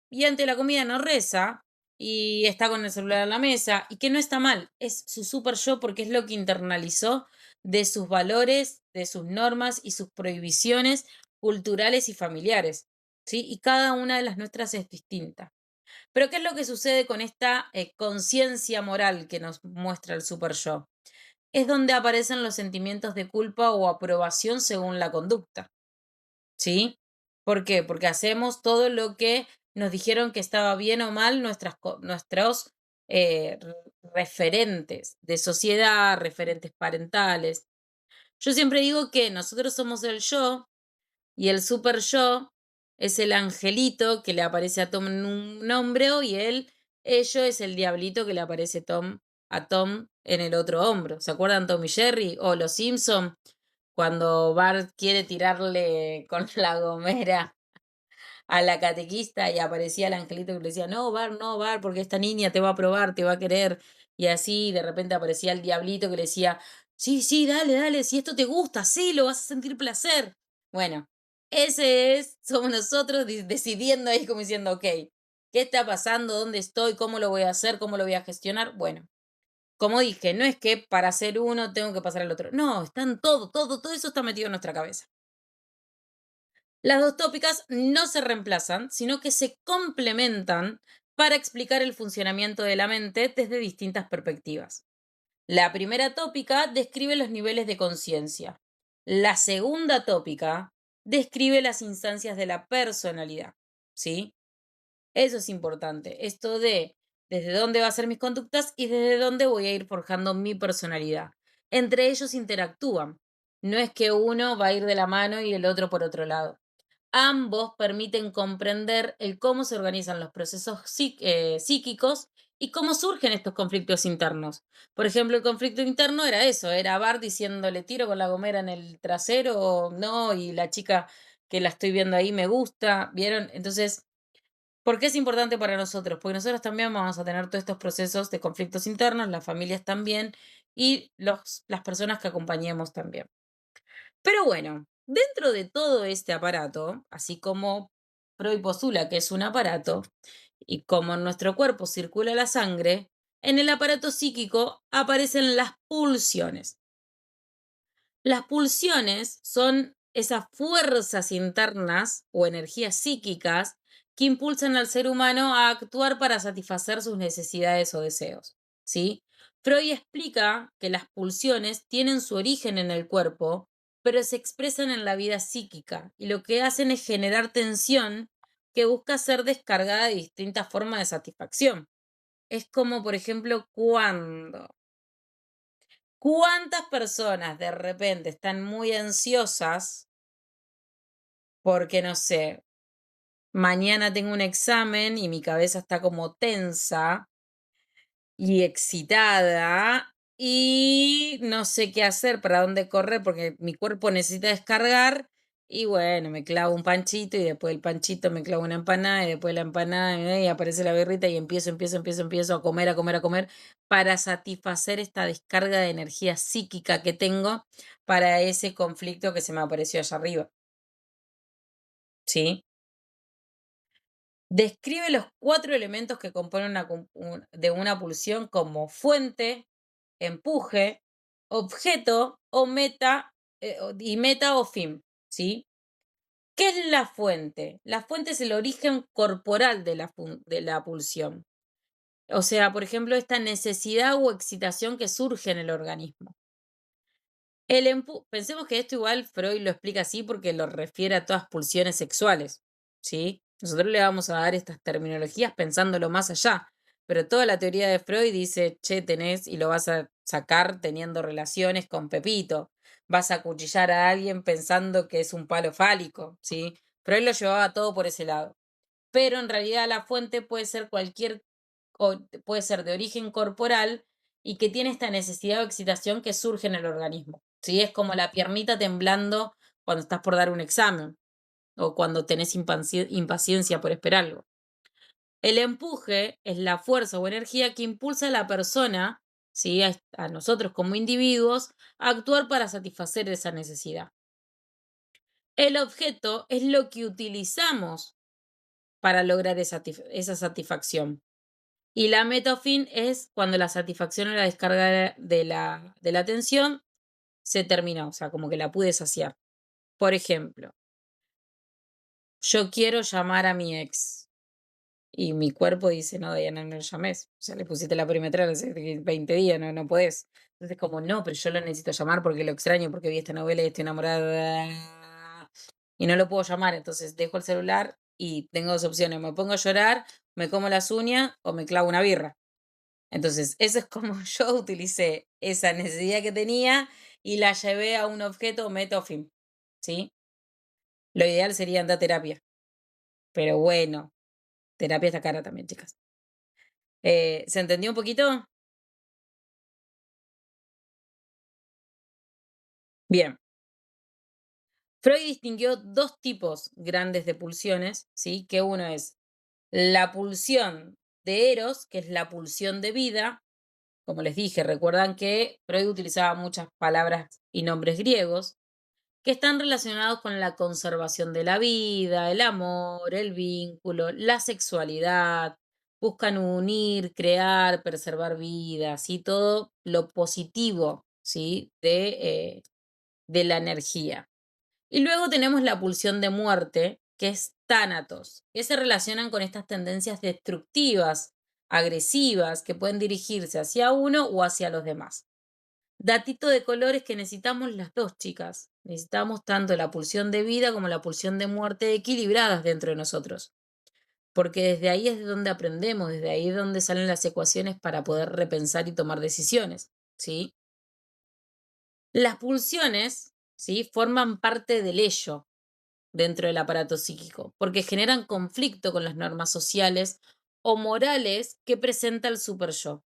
y ante la comida no reza y está con el celular en la mesa, y que no está mal, es su super yo porque es lo que internalizó de sus valores, de sus normas y sus prohibiciones culturales y familiares, ¿sí? Y cada una de las nuestras es distinta. Pero ¿qué es lo que sucede con esta conciencia moral que nos muestra el super yo? Es donde aparecen los sentimientos de culpa o aprobación según la conducta, ¿sí? ¿Por qué? Porque hacemos todo lo que nos dijeron que estaba bien o mal nuestros referentes de sociedad, referentes parentales. Yo siempre digo que nosotros somos el yo y el super yo es el angelito que le aparece a Tom en un hombro y ello es el diablito que le aparece a Tom en el otro hombro. ¿Se acuerdan Tom y Jerry? O Los Simpson, cuando Bart quiere tirarle con la gomera a la catequista y aparecía el angelito que le decía, no, Bart, porque esta niña te va a probar, te va a querer. Y así de repente aparecía el diablito que le decía, sí, sí, dale, dale, si esto te gusta, sí, lo vas a sentir placer. Bueno, somos nosotros decidiendo ahí como diciendo, ok, ¿qué está pasando? ¿Dónde estoy? ¿Cómo lo voy a hacer? ¿Cómo lo voy a gestionar? Bueno, como dije, no es que para ser uno tengo que pasar al otro. No, todo eso está metido en nuestra cabeza. Las dos tópicas no se reemplazan, sino que se complementan para explicar el funcionamiento de la mente desde distintas perspectivas. La primera tópica describe los niveles de conciencia. La segunda tópica describe las instancias de la personalidad. ¿Sí? Eso es importante. Esto de desde dónde va a ser mis conductas y desde dónde voy a ir forjando mi personalidad. Entre ellos interactúan. No es que uno va a ir de la mano y el otro por otro lado. Ambos permiten comprender el cómo se organizan los procesos psíquicos y cómo surgen estos conflictos internos. Por ejemplo, el conflicto interno era eso, era Bart diciéndole tiro con la gomera en el trasero o no, y la chica que la estoy viendo ahí me gusta, ¿vieron? Entonces, ¿por qué es importante para nosotros? Porque nosotros también vamos a tener todos estos procesos de conflictos internos, las familias también, y las personas que acompañemos también. Pero bueno, dentro de todo este aparato, así como Freud postula que es un aparato, y como en nuestro cuerpo circula la sangre, en el aparato psíquico aparecen las pulsiones. Las pulsiones son esas fuerzas internas o energías psíquicas que impulsan al ser humano a actuar para satisfacer sus necesidades o deseos, ¿sí? Freud explica que las pulsiones tienen su origen en el cuerpo, pero se expresan en la vida psíquica y lo que hacen es generar tensión que busca ser descargada de distintas formas de satisfacción. Es como, por ejemplo, ¿cuántas personas de repente están muy ansiosas porque, no sé, mañana tengo un examen y mi cabeza está como tensa y excitada y no sé qué hacer, para dónde correr porque mi cuerpo necesita descargar Y bueno, me clavo un panchito y después del panchito me clavo una empanada y después la empanada y aparece la birrita y empiezo a comer para satisfacer esta descarga de energía psíquica que tengo para ese conflicto que se me apareció allá arriba. ¿Sí? Describe los 4 elementos que componen de una pulsión como fuente, empuje, objeto o meta, meta o fin, ¿sí? ¿Qué es la fuente? La fuente es el origen corporal de la pulsión. O sea, por ejemplo, esta necesidad o excitación que surge en el organismo. Pensemos que esto igual Freud lo explica así porque lo refiere a todas pulsiones sexuales, ¿sí? Nosotros le vamos a dar estas terminologías pensándolo más allá, pero toda la teoría de Freud dice, che, tenés y lo vas a sacar teniendo relaciones con Pepito, vas a acuchillar a alguien pensando que es un palo fálico, ¿sí? Freud lo llevaba todo por ese lado, pero en realidad la fuente puede ser puede ser de origen corporal y que tiene esta necesidad o excitación que surge en el organismo. ¿Sí? Es como la piernita temblando cuando estás por dar un examen o cuando tenés impaciencia por esperar algo. El empuje es la fuerza o energía que impulsa a la persona, ¿sí? A nosotros como individuos, a actuar para satisfacer esa necesidad. El objeto es lo que utilizamos para lograr esa satisfacción. Y la meta o fin es cuando la satisfacción o la descarga de la atención se terminó, o sea, como que la pude saciar. Por ejemplo, yo quiero llamar a mi ex y mi cuerpo dice, no, Diana, no lo llames. O sea, le pusiste la perimetral hace 20 días, no podés. Entonces, como, no, pero yo lo necesito llamar porque lo extraño, porque vi esta novela y estoy enamorada y no lo puedo llamar. Entonces, dejo el celular y tengo 2 opciones. Me pongo a llorar, me como las uñas o me clavo una birra. Entonces, eso es como yo utilicé esa necesidad que tenía y la llevé a un objeto meta o fin, ¿sí? Lo ideal sería andar a terapia, pero bueno, terapia está cara también, chicas. ¿Se entendió un poquito? Bien. Freud distinguió 2 tipos grandes de pulsiones, ¿sí? Que uno es la pulsión de Eros, que es la pulsión de vida. Como les dije, recuerdan que Freud utilizaba muchas palabras y nombres griegos que están relacionados con la conservación de la vida, el amor, el vínculo, la sexualidad, buscan unir, crear, preservar vidas y todo lo positivo, ¿sí? De la energía. Y luego tenemos la pulsión de muerte, que es tánatos, que se relacionan con estas tendencias destructivas, agresivas, que pueden dirigirse hacia uno o hacia los demás. Datito de colores que necesitamos las 2, chicas. Necesitamos tanto la pulsión de vida como la pulsión de muerte equilibradas dentro de nosotros. Porque desde ahí es de donde aprendemos, desde ahí es donde salen las ecuaciones para poder repensar y tomar decisiones, ¿sí? Las pulsiones, ¿sí? Forman parte del ello dentro del aparato psíquico, porque generan conflicto con las normas sociales o morales que presenta el superyo.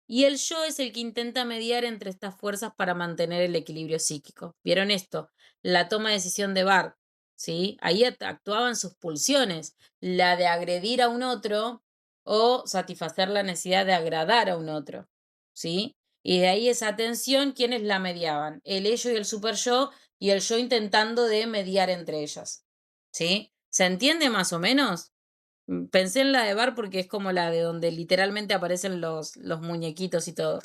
Y el yo es el que intenta mediar entre estas fuerzas para mantener el equilibrio psíquico. ¿Vieron esto? La toma de decisión de Bart, ¿sí? Ahí actuaban sus pulsiones, la de agredir a un otro o satisfacer la necesidad de agradar a un otro, ¿sí? Y de ahí esa tensión, ¿quiénes la mediaban? El ello y el super yo, y el yo intentando de mediar entre ellas, ¿sí? ¿Se entiende más o menos? Pensé en la de Bar porque es como la de donde literalmente aparecen los muñequitos y todo.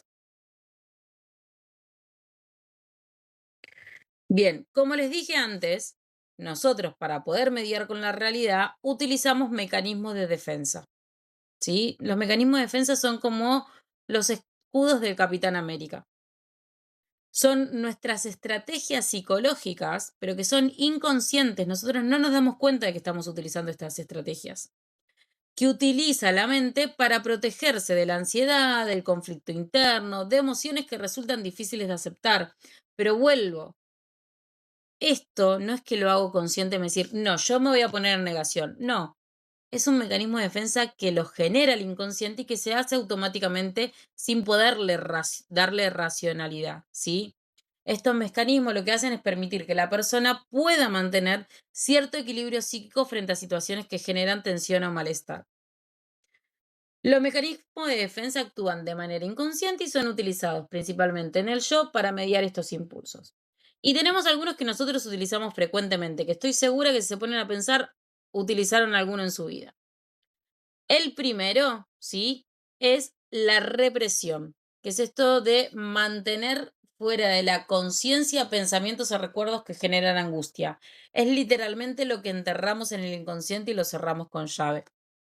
Bien, como les dije antes, nosotros para poder mediar con la realidad utilizamos mecanismos de defensa. ¿Sí? Los mecanismos de defensa son como los escudos del Capitán América. Son nuestras estrategias psicológicas, pero que son inconscientes. Nosotros no nos damos cuenta de que estamos utilizando estas estrategias, que utiliza la mente para protegerse de la ansiedad, del conflicto interno, de emociones que resultan difíciles de aceptar. Pero vuelvo, esto no es que lo hago conscientemente, decir, no, yo me voy a poner en negación. No, es un mecanismo de defensa que lo genera el inconsciente y que se hace automáticamente sin poderle darle racionalidad, ¿sí? Estos mecanismos lo que hacen es permitir que la persona pueda mantener cierto equilibrio psíquico frente a situaciones que generan tensión o malestar. Los mecanismos de defensa actúan de manera inconsciente y son utilizados principalmente en el yo para mediar estos impulsos. Y tenemos algunos que nosotros utilizamos frecuentemente, que estoy segura que si se ponen a pensar, utilizaron alguno en su vida. El primero, ¿sí? Es la represión, que es esto de mantener fuera de la conciencia pensamientos o recuerdos que generan angustia. Es literalmente lo que enterramos en el inconsciente y lo cerramos con llave,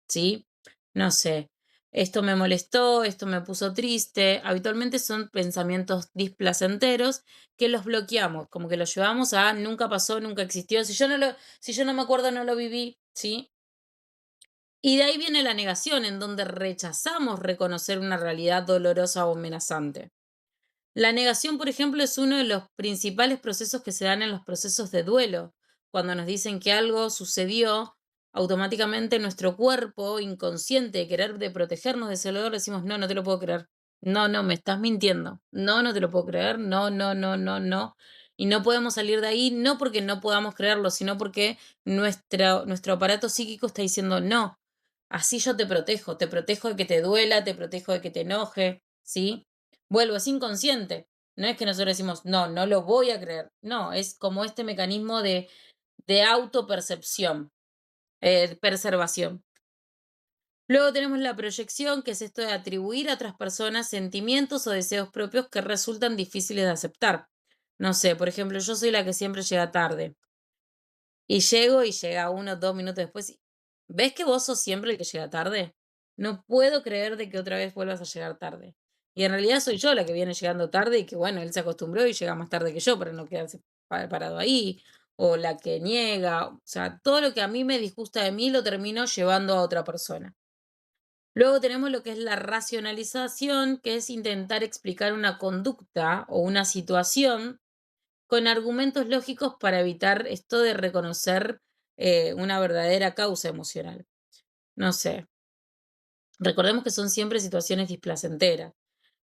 ¿sí? No sé, esto me molestó, esto me puso triste. Habitualmente son pensamientos displacenteros que los bloqueamos, como que los llevamos a nunca pasó, nunca existió. Si yo no me acuerdo, no lo viví, ¿sí? Y de ahí viene la negación, en donde rechazamos reconocer una realidad dolorosa o amenazante. La negación, por ejemplo, es uno de los principales procesos que se dan en los procesos de duelo. Cuando nos dicen que algo sucedió, automáticamente nuestro cuerpo inconsciente de protegernos de ese dolor, decimos, no, no te lo puedo creer. No, no, me estás mintiendo. No, no te lo puedo creer. No, no, no, no, no. Y no podemos salir de ahí, no porque no podamos creerlo, sino porque nuestro aparato psíquico está diciendo, no, así yo te protejo de que te duela, te protejo de que te enoje, ¿sí? Vuelvo, es inconsciente. No es que nosotros decimos, no, no lo voy a creer. No, es como este mecanismo de autopercepción, preservación. Luego tenemos la proyección, que es esto de atribuir a otras personas sentimientos o deseos propios que resultan difíciles de aceptar. No sé, por ejemplo, yo soy la que siempre llega tarde. Y llego y llega 1 o 2 minutos después. ¿Ves que vos sos siempre el que llega tarde? No puedo creer de que otra vez vuelvas a llegar tarde. Y en realidad soy yo la que viene llegando tarde y que bueno, él se acostumbró y llega más tarde que yo para no quedarse parado ahí. O la que niega. O sea, todo lo que a mí me disgusta de mí lo termino llevando a otra persona. Luego tenemos lo que es la racionalización, que es intentar explicar una conducta o una situación con argumentos lógicos para evitar esto de reconocer una verdadera causa emocional. No sé, recordemos que son siempre situaciones displacenteras.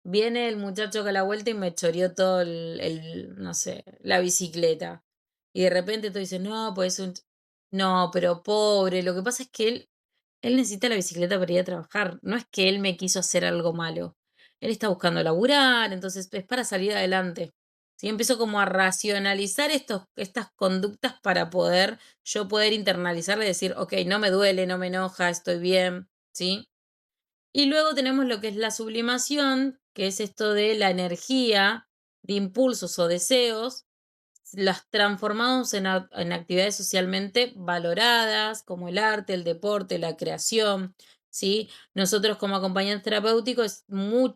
Viene el muchacho que a la vuelta y me choreó todo no sé, la bicicleta. Y de repente tú dices, no, pues no, pero pobre, lo que pasa es que él necesita la bicicleta para ir a trabajar. No es que él me quiso hacer algo malo. Él está buscando laburar, entonces es para salir adelante. ¿Sí? Empiezo como a racionalizar estas conductas para yo poder internalizarle y decir, ok, no me duele, no me enoja, estoy bien, ¿sí? Y luego tenemos lo que es la sublimación, que es esto de la energía, de impulsos o deseos, las transformamos en actividades socialmente valoradas, como el arte, el deporte, la creación, ¿sí? Nosotros como acompañantes terapéuticos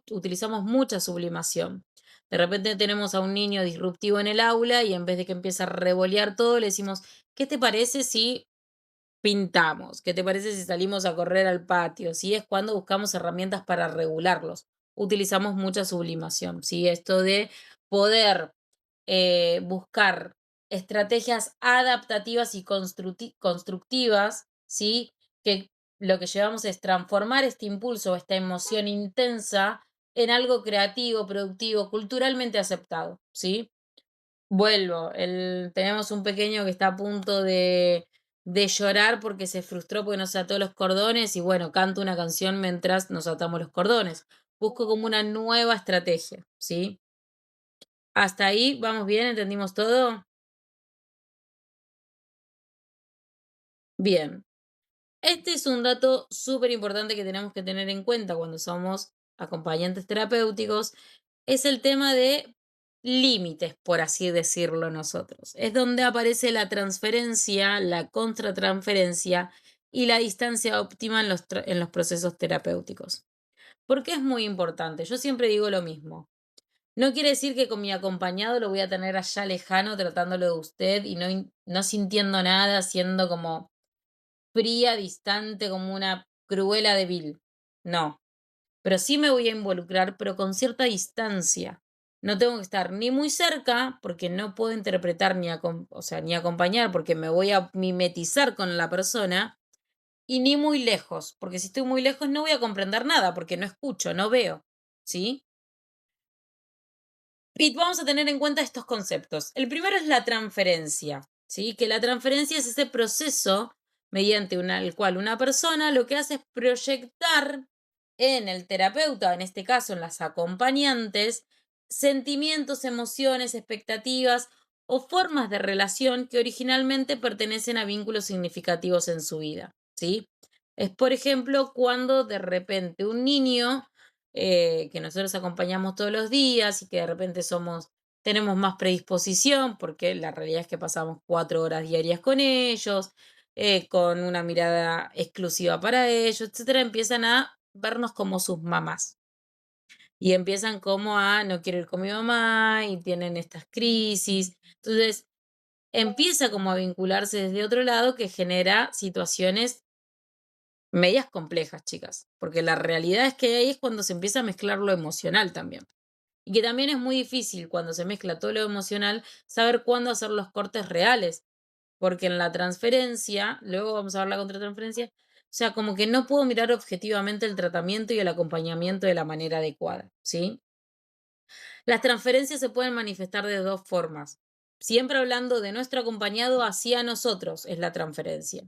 utilizamos mucha sublimación. De repente tenemos a un niño disruptivo en el aula y en vez de que empiece a revolear todo, le decimos, ¿qué te parece si pintamos? ¿Qué te parece si salimos a correr al patio? ¿Sí? Es cuando buscamos herramientas para regularlos. Utilizamos mucha sublimación, ¿sí? Esto de poder buscar estrategias adaptativas y constructivas, ¿sí? Que lo que llevamos es transformar este impulso, esta emoción intensa, en algo creativo, productivo, culturalmente aceptado, ¿sí? Vuelvo, tenemos un pequeño que está a punto de llorar porque se frustró porque no se ató los cordones y bueno, canto una canción mientras nos atamos los cordones. Busco como una nueva estrategia, ¿sí? Hasta ahí, ¿vamos bien? ¿Entendimos todo? Bien. Este es un dato súper importante que tenemos que tener en cuenta cuando somos acompañantes terapéuticos. Es el tema de límites, por así decirlo nosotros. Es donde aparece la transferencia, la contratransferencia y la distancia óptima en los procesos terapéuticos. Porque es muy importante. Yo siempre digo lo mismo. No quiere decir que con mi acompañado lo voy a tener allá lejano tratándolo de usted y no sintiendo nada, siendo como fría, distante, como una cruela débil. No, pero sí me voy a involucrar, pero con cierta distancia. No tengo que estar ni muy cerca, porque no puedo interpretar o sea, ni acompañar, porque me voy a mimetizar con la persona, y ni muy lejos, porque si estoy muy lejos no voy a comprender nada, porque no escucho, no veo. ¿Sí? Y vamos a tener en cuenta estos conceptos. El primero es la transferencia, ¿sí? Que la transferencia es ese proceso mediante el cual una persona lo que hace es proyectar en el terapeuta, en este caso en las acompañantes, sentimientos, emociones, expectativas o formas de relación que originalmente pertenecen a vínculos significativos en su vida, ¿sí? Es, por ejemplo, cuando de repente un niño que nosotros acompañamos todos los días y que de repente tenemos más predisposición, porque la realidad es que pasamos 4 horas diarias con ellos, con una mirada exclusiva para ellos, etcétera, empiezan a vernos como sus mamás. Y empiezan como a no quiero ir con mi mamá y tienen estas crisis. Entonces, empieza como a vincularse desde otro lado que genera situaciones medias complejas, chicas, porque la realidad es que ahí es cuando se empieza a mezclar lo emocional también. Y que también es muy difícil cuando se mezcla todo lo emocional saber cuándo hacer los cortes reales, porque en la transferencia, luego vamos a ver la contratransferencia, o sea, como que no puedo mirar objetivamente el tratamiento y el acompañamiento de la manera adecuada, ¿sí? Las transferencias se pueden manifestar de dos formas. Siempre hablando de nuestro acompañado hacia nosotros es la transferencia.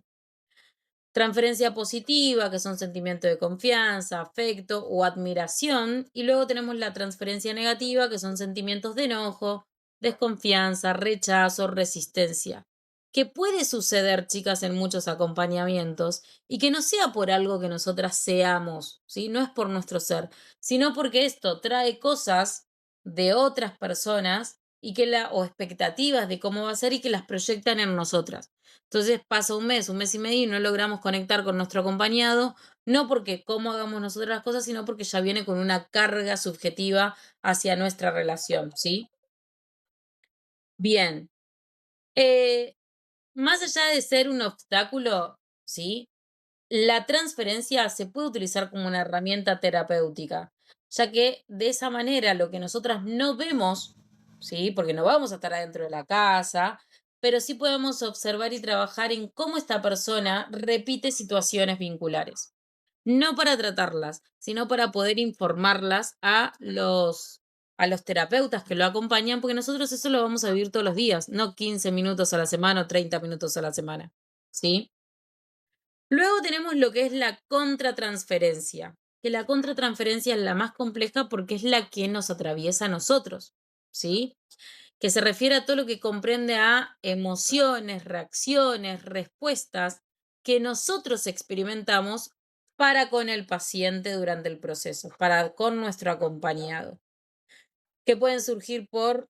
Transferencia positiva, que son sentimientos de confianza, afecto o admiración. Y luego tenemos la transferencia negativa, que son sentimientos de enojo, desconfianza, rechazo, resistencia. Que puede suceder, chicas, en muchos acompañamientos y que no sea por algo que nosotras seamos, ¿sí? No es por nuestro ser, sino porque esto trae cosas de otras personas o expectativas de cómo va a ser y que las proyectan en nosotras. Entonces pasa un mes y medio y no logramos conectar con nuestro acompañado, no porque cómo hagamos nosotros las cosas, sino porque ya viene con una carga subjetiva hacia nuestra relación, ¿sí? Bien. Más allá de ser un obstáculo, ¿sí? La transferencia se puede utilizar como una herramienta terapéutica, ya que de esa manera lo que nosotras no vemos, ¿sí? Porque no vamos a estar adentro de la casa, pero sí podemos observar y trabajar en cómo esta persona repite situaciones vinculares. No para tratarlas, sino para poder informarlas a los terapeutas que lo acompañan, porque nosotros eso lo vamos a vivir todos los días, no 15 minutos a la semana o 30 minutos a la semana, ¿sí? Luego tenemos lo que es la contratransferencia, que la contratransferencia es la más compleja porque es la que nos atraviesa a nosotros, ¿sí? Que se refiere a todo lo que comprende a emociones, reacciones, respuestas que nosotros experimentamos para con el paciente durante el proceso, para con nuestro acompañado, que pueden surgir por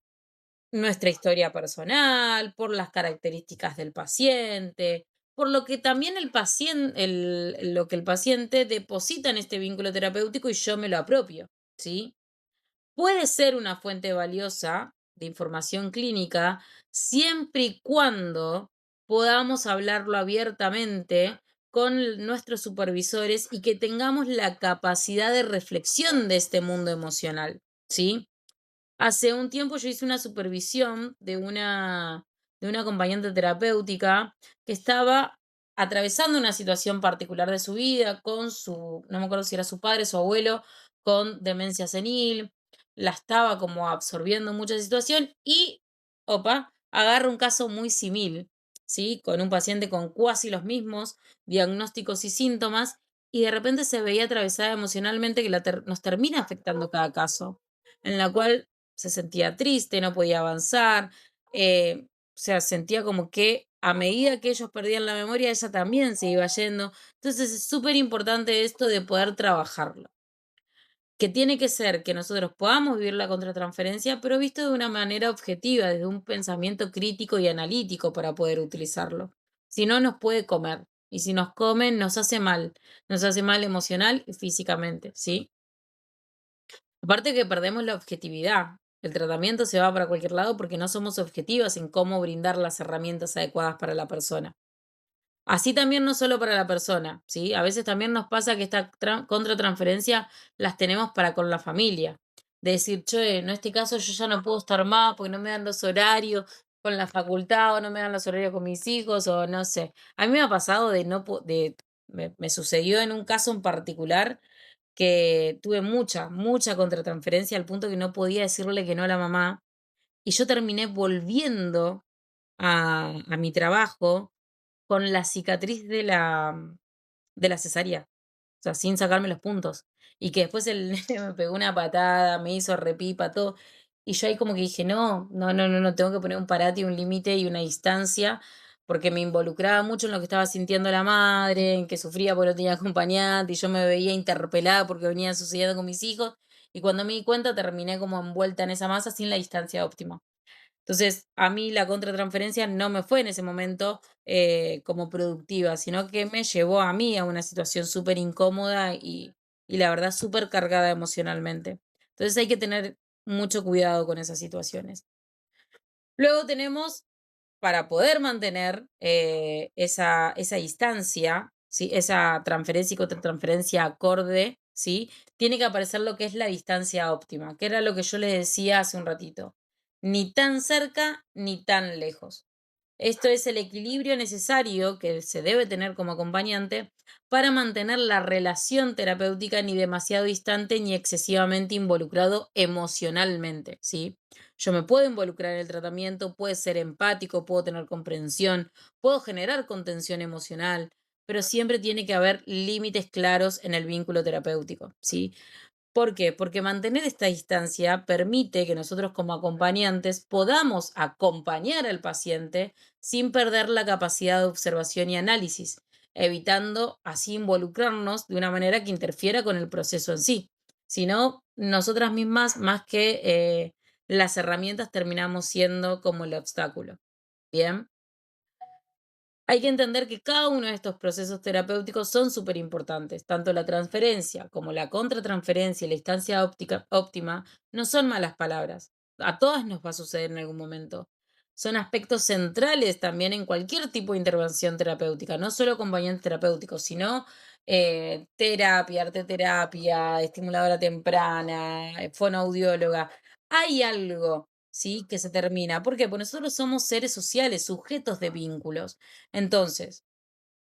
nuestra historia personal, por las características del paciente, por lo que también lo que el paciente deposita en este vínculo terapéutico y yo me lo apropio, ¿sí? Puede ser una fuente valiosa de información clínica siempre y cuando podamos hablarlo abiertamente con nuestros supervisores y que tengamos la capacidad de reflexión de este mundo emocional, ¿sí? Hace un tiempo yo hice una supervisión de una acompañante terapéutica que estaba atravesando una situación particular de su vida no me acuerdo si era su padre, su abuelo, con demencia senil, la estaba como absorbiendo mucha situación y, opa, agarra un caso muy similar, ¿sí? Con un paciente con cuasi los mismos diagnósticos y síntomas y de repente se veía atravesada emocionalmente que nos termina afectando cada caso, en la cual se sentía triste, no podía avanzar, o sea, sentía como que a medida que ellos perdían la memoria, ella también se iba yendo. Entonces es súper importante esto de poder trabajarlo, que tiene que ser que nosotros podamos vivir la contratransferencia, pero visto de una manera objetiva, desde un pensamiento crítico y analítico para poder utilizarlo. Si no, nos puede comer. Y si nos comen, nos hace mal emocional y físicamente, ¿sí? Aparte que perdemos la objetividad. El tratamiento se va para cualquier lado porque no somos objetivas en cómo brindar las herramientas adecuadas para la persona. Así también no solo para la persona, ¿sí? A veces también nos pasa que esta contratransferencia las tenemos para con la familia. De decir, che, en este caso yo ya no puedo estar más porque no me dan los horarios con la facultad o no me dan los horarios con mis hijos o no sé. A mí me ha pasado de no po- de me sucedió en un caso en particular que tuve mucha, mucha contratransferencia al punto que no podía decirle que no a la mamá. Y yo terminé volviendo a mi trabajo con la cicatriz de la cesárea, o sea, sin sacarme los puntos. Y que después el nene me pegó una patada, me hizo repipa, todo. Y yo ahí como que dije, no, no, no, no, no, tengo que poner un parate, un límite y una distancia, porque me involucraba mucho en lo que estaba sintiendo la madre, en que sufría porque no tenía acompañante, y yo me veía interpelada porque venía sucediendo con mis hijos. Y cuando me di cuenta, terminé como envuelta en esa masa sin la distancia óptima. Entonces, a mí la contratransferencia no me fue en ese momento como productiva, sino que me llevó a mí a una situación súper incómoda y la verdad súper cargada emocionalmente. Entonces hay que tener mucho cuidado con esas situaciones. Luego tenemos, para poder mantener esa distancia, ¿sí? Esa transferencia y contratransferencia acorde, ¿sí? Tiene que aparecer lo que es la distancia óptima, que era lo que yo les decía hace un ratito. Ni tan cerca ni tan lejos. Esto es el equilibrio necesario que se debe tener como acompañante para mantener la relación terapéutica ni demasiado distante ni excesivamente involucrado emocionalmente, ¿sí? Yo me puedo involucrar en el tratamiento, puedo ser empático, puedo tener comprensión, puedo generar contención emocional, pero siempre tiene que haber límites claros en el vínculo terapéutico, ¿sí? ¿Por qué? Porque mantener esta distancia permite que nosotros como acompañantes podamos acompañar al paciente sin perder la capacidad de observación y análisis, evitando así involucrarnos de una manera que interfiera con el proceso en sí. Si no, nosotras mismas, más que las herramientas, terminamos siendo como el obstáculo. Bien. Hay que entender que cada uno de estos procesos terapéuticos son súper importantes. Tanto la transferencia como la contratransferencia y la instancia óptima no son malas palabras. A todas nos va a suceder en algún momento. Son aspectos centrales también en cualquier tipo de intervención terapéutica, no solo acompañantes terapéuticos, sino terapia, arteterapia, estimuladora temprana, fonoaudióloga. Hay algo, ¿sí? Que se termina. ¿Por qué? Porque nosotros somos seres sociales, sujetos de vínculos. Entonces,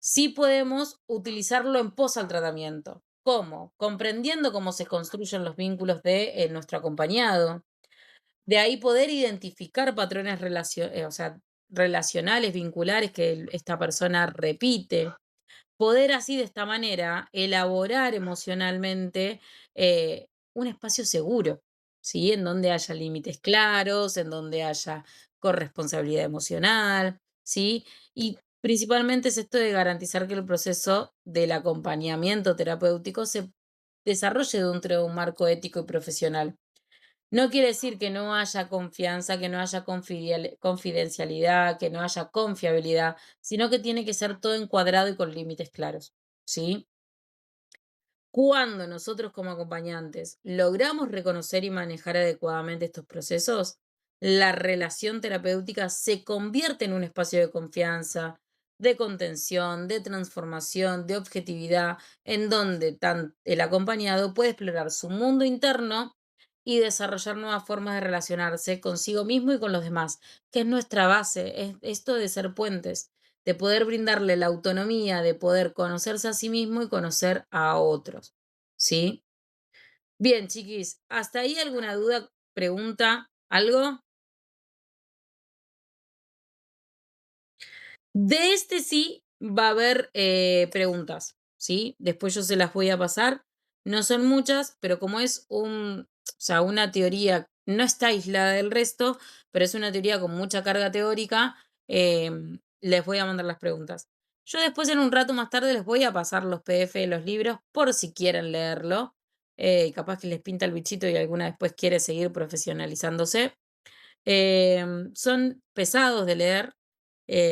sí podemos utilizarlo en pos al tratamiento. ¿Cómo? Comprendiendo cómo se construyen los vínculos de nuestro acompañado. De ahí poder identificar patrones o sea, relacionales, vinculares que esta persona repite. Poder así de esta manera elaborar emocionalmente un espacio seguro, ¿sí? En donde haya límites claros, en donde haya corresponsabilidad emocional, ¿sí? Y principalmente es esto de garantizar que el proceso del acompañamiento terapéutico se desarrolle dentro de un marco ético y profesional. No quiere decir que no haya confianza, que no haya confidencialidad, que no haya confiabilidad, sino que tiene que ser todo encuadrado y con límites claros, ¿sí? Cuando nosotros como acompañantes logramos reconocer y manejar adecuadamente estos procesos, la relación terapéutica se convierte en un espacio de confianza, de contención, de transformación, de objetividad, en donde el acompañado puede explorar su mundo interno y desarrollar nuevas formas de relacionarse consigo mismo y con los demás, que es nuestra base, es esto de ser puentes, de poder brindarle la autonomía, de poder conocerse a sí mismo y conocer a otros, ¿sí? Bien, chiquis, ¿hasta ahí alguna duda, pregunta, algo? De este sí va a haber preguntas, ¿sí? Después yo se las voy a pasar. No son muchas, pero como es o sea, una teoría, no está aislada del resto, pero es una teoría con mucha carga teórica, les voy a mandar las preguntas. Yo después en un rato más tarde les voy a pasar los PDF de los libros por si quieren leerlo. Y capaz que les pinta el bichito y alguna después quiere seguir profesionalizándose. Son pesados de leer.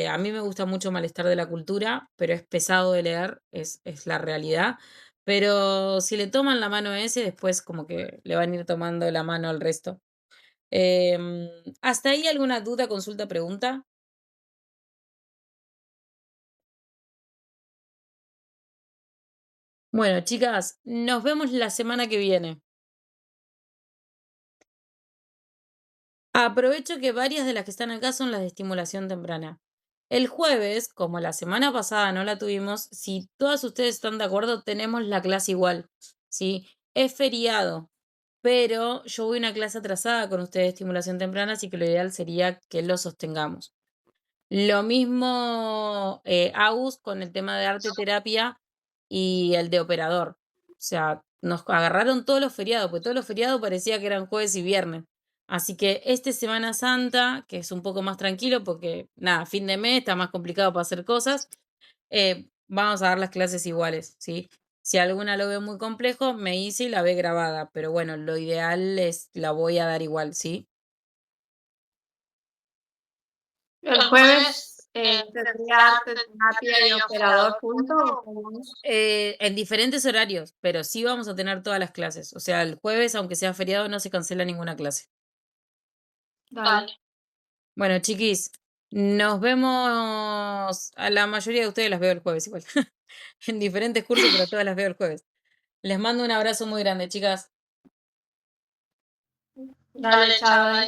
A mí me gusta mucho Malestar de la Cultura, pero es pesado de leer, es la realidad. Pero si le toman la mano a ese, después como que le van a ir tomando la mano al resto. Em, ¿Hasta ahí alguna duda, consulta, pregunta? Bueno, chicas, nos vemos la semana que viene. Aprovecho que varias de las que están acá son las de estimulación temprana. El jueves, como la semana pasada no la tuvimos, si todas ustedes están de acuerdo, tenemos la clase igual. ¿sí? Es feriado, pero yo voy a una clase atrasada con ustedes de estimulación temprana, así que lo ideal sería que lo sostengamos. Lo mismo Agus con el tema de arte terapia y el de operador. O sea, nos agarraron todos los feriados, porque todos los feriados parecía que eran jueves y viernes. Así que este Semana Santa, que es un poco más tranquilo, porque nada, fin de mes está más complicado para hacer cosas, vamos a dar las clases iguales, ¿sí? Si alguna lo ve muy complejo, me hice y la ve grabada, pero bueno, lo ideal es la voy a dar igual, ¿sí? El jueves tendría arte, terapia y operador juntos. ¿O cómo es? En diferentes horarios, pero sí vamos a tener todas las clases. O sea, el jueves, aunque sea feriado, no se cancela ninguna clase. Dale. Bueno, chiquis, nos vemos. A la mayoría de ustedes las veo el jueves igual. En diferentes cursos, pero todas las veo el jueves. Les mando un abrazo muy grande, chicas. Dale, chao.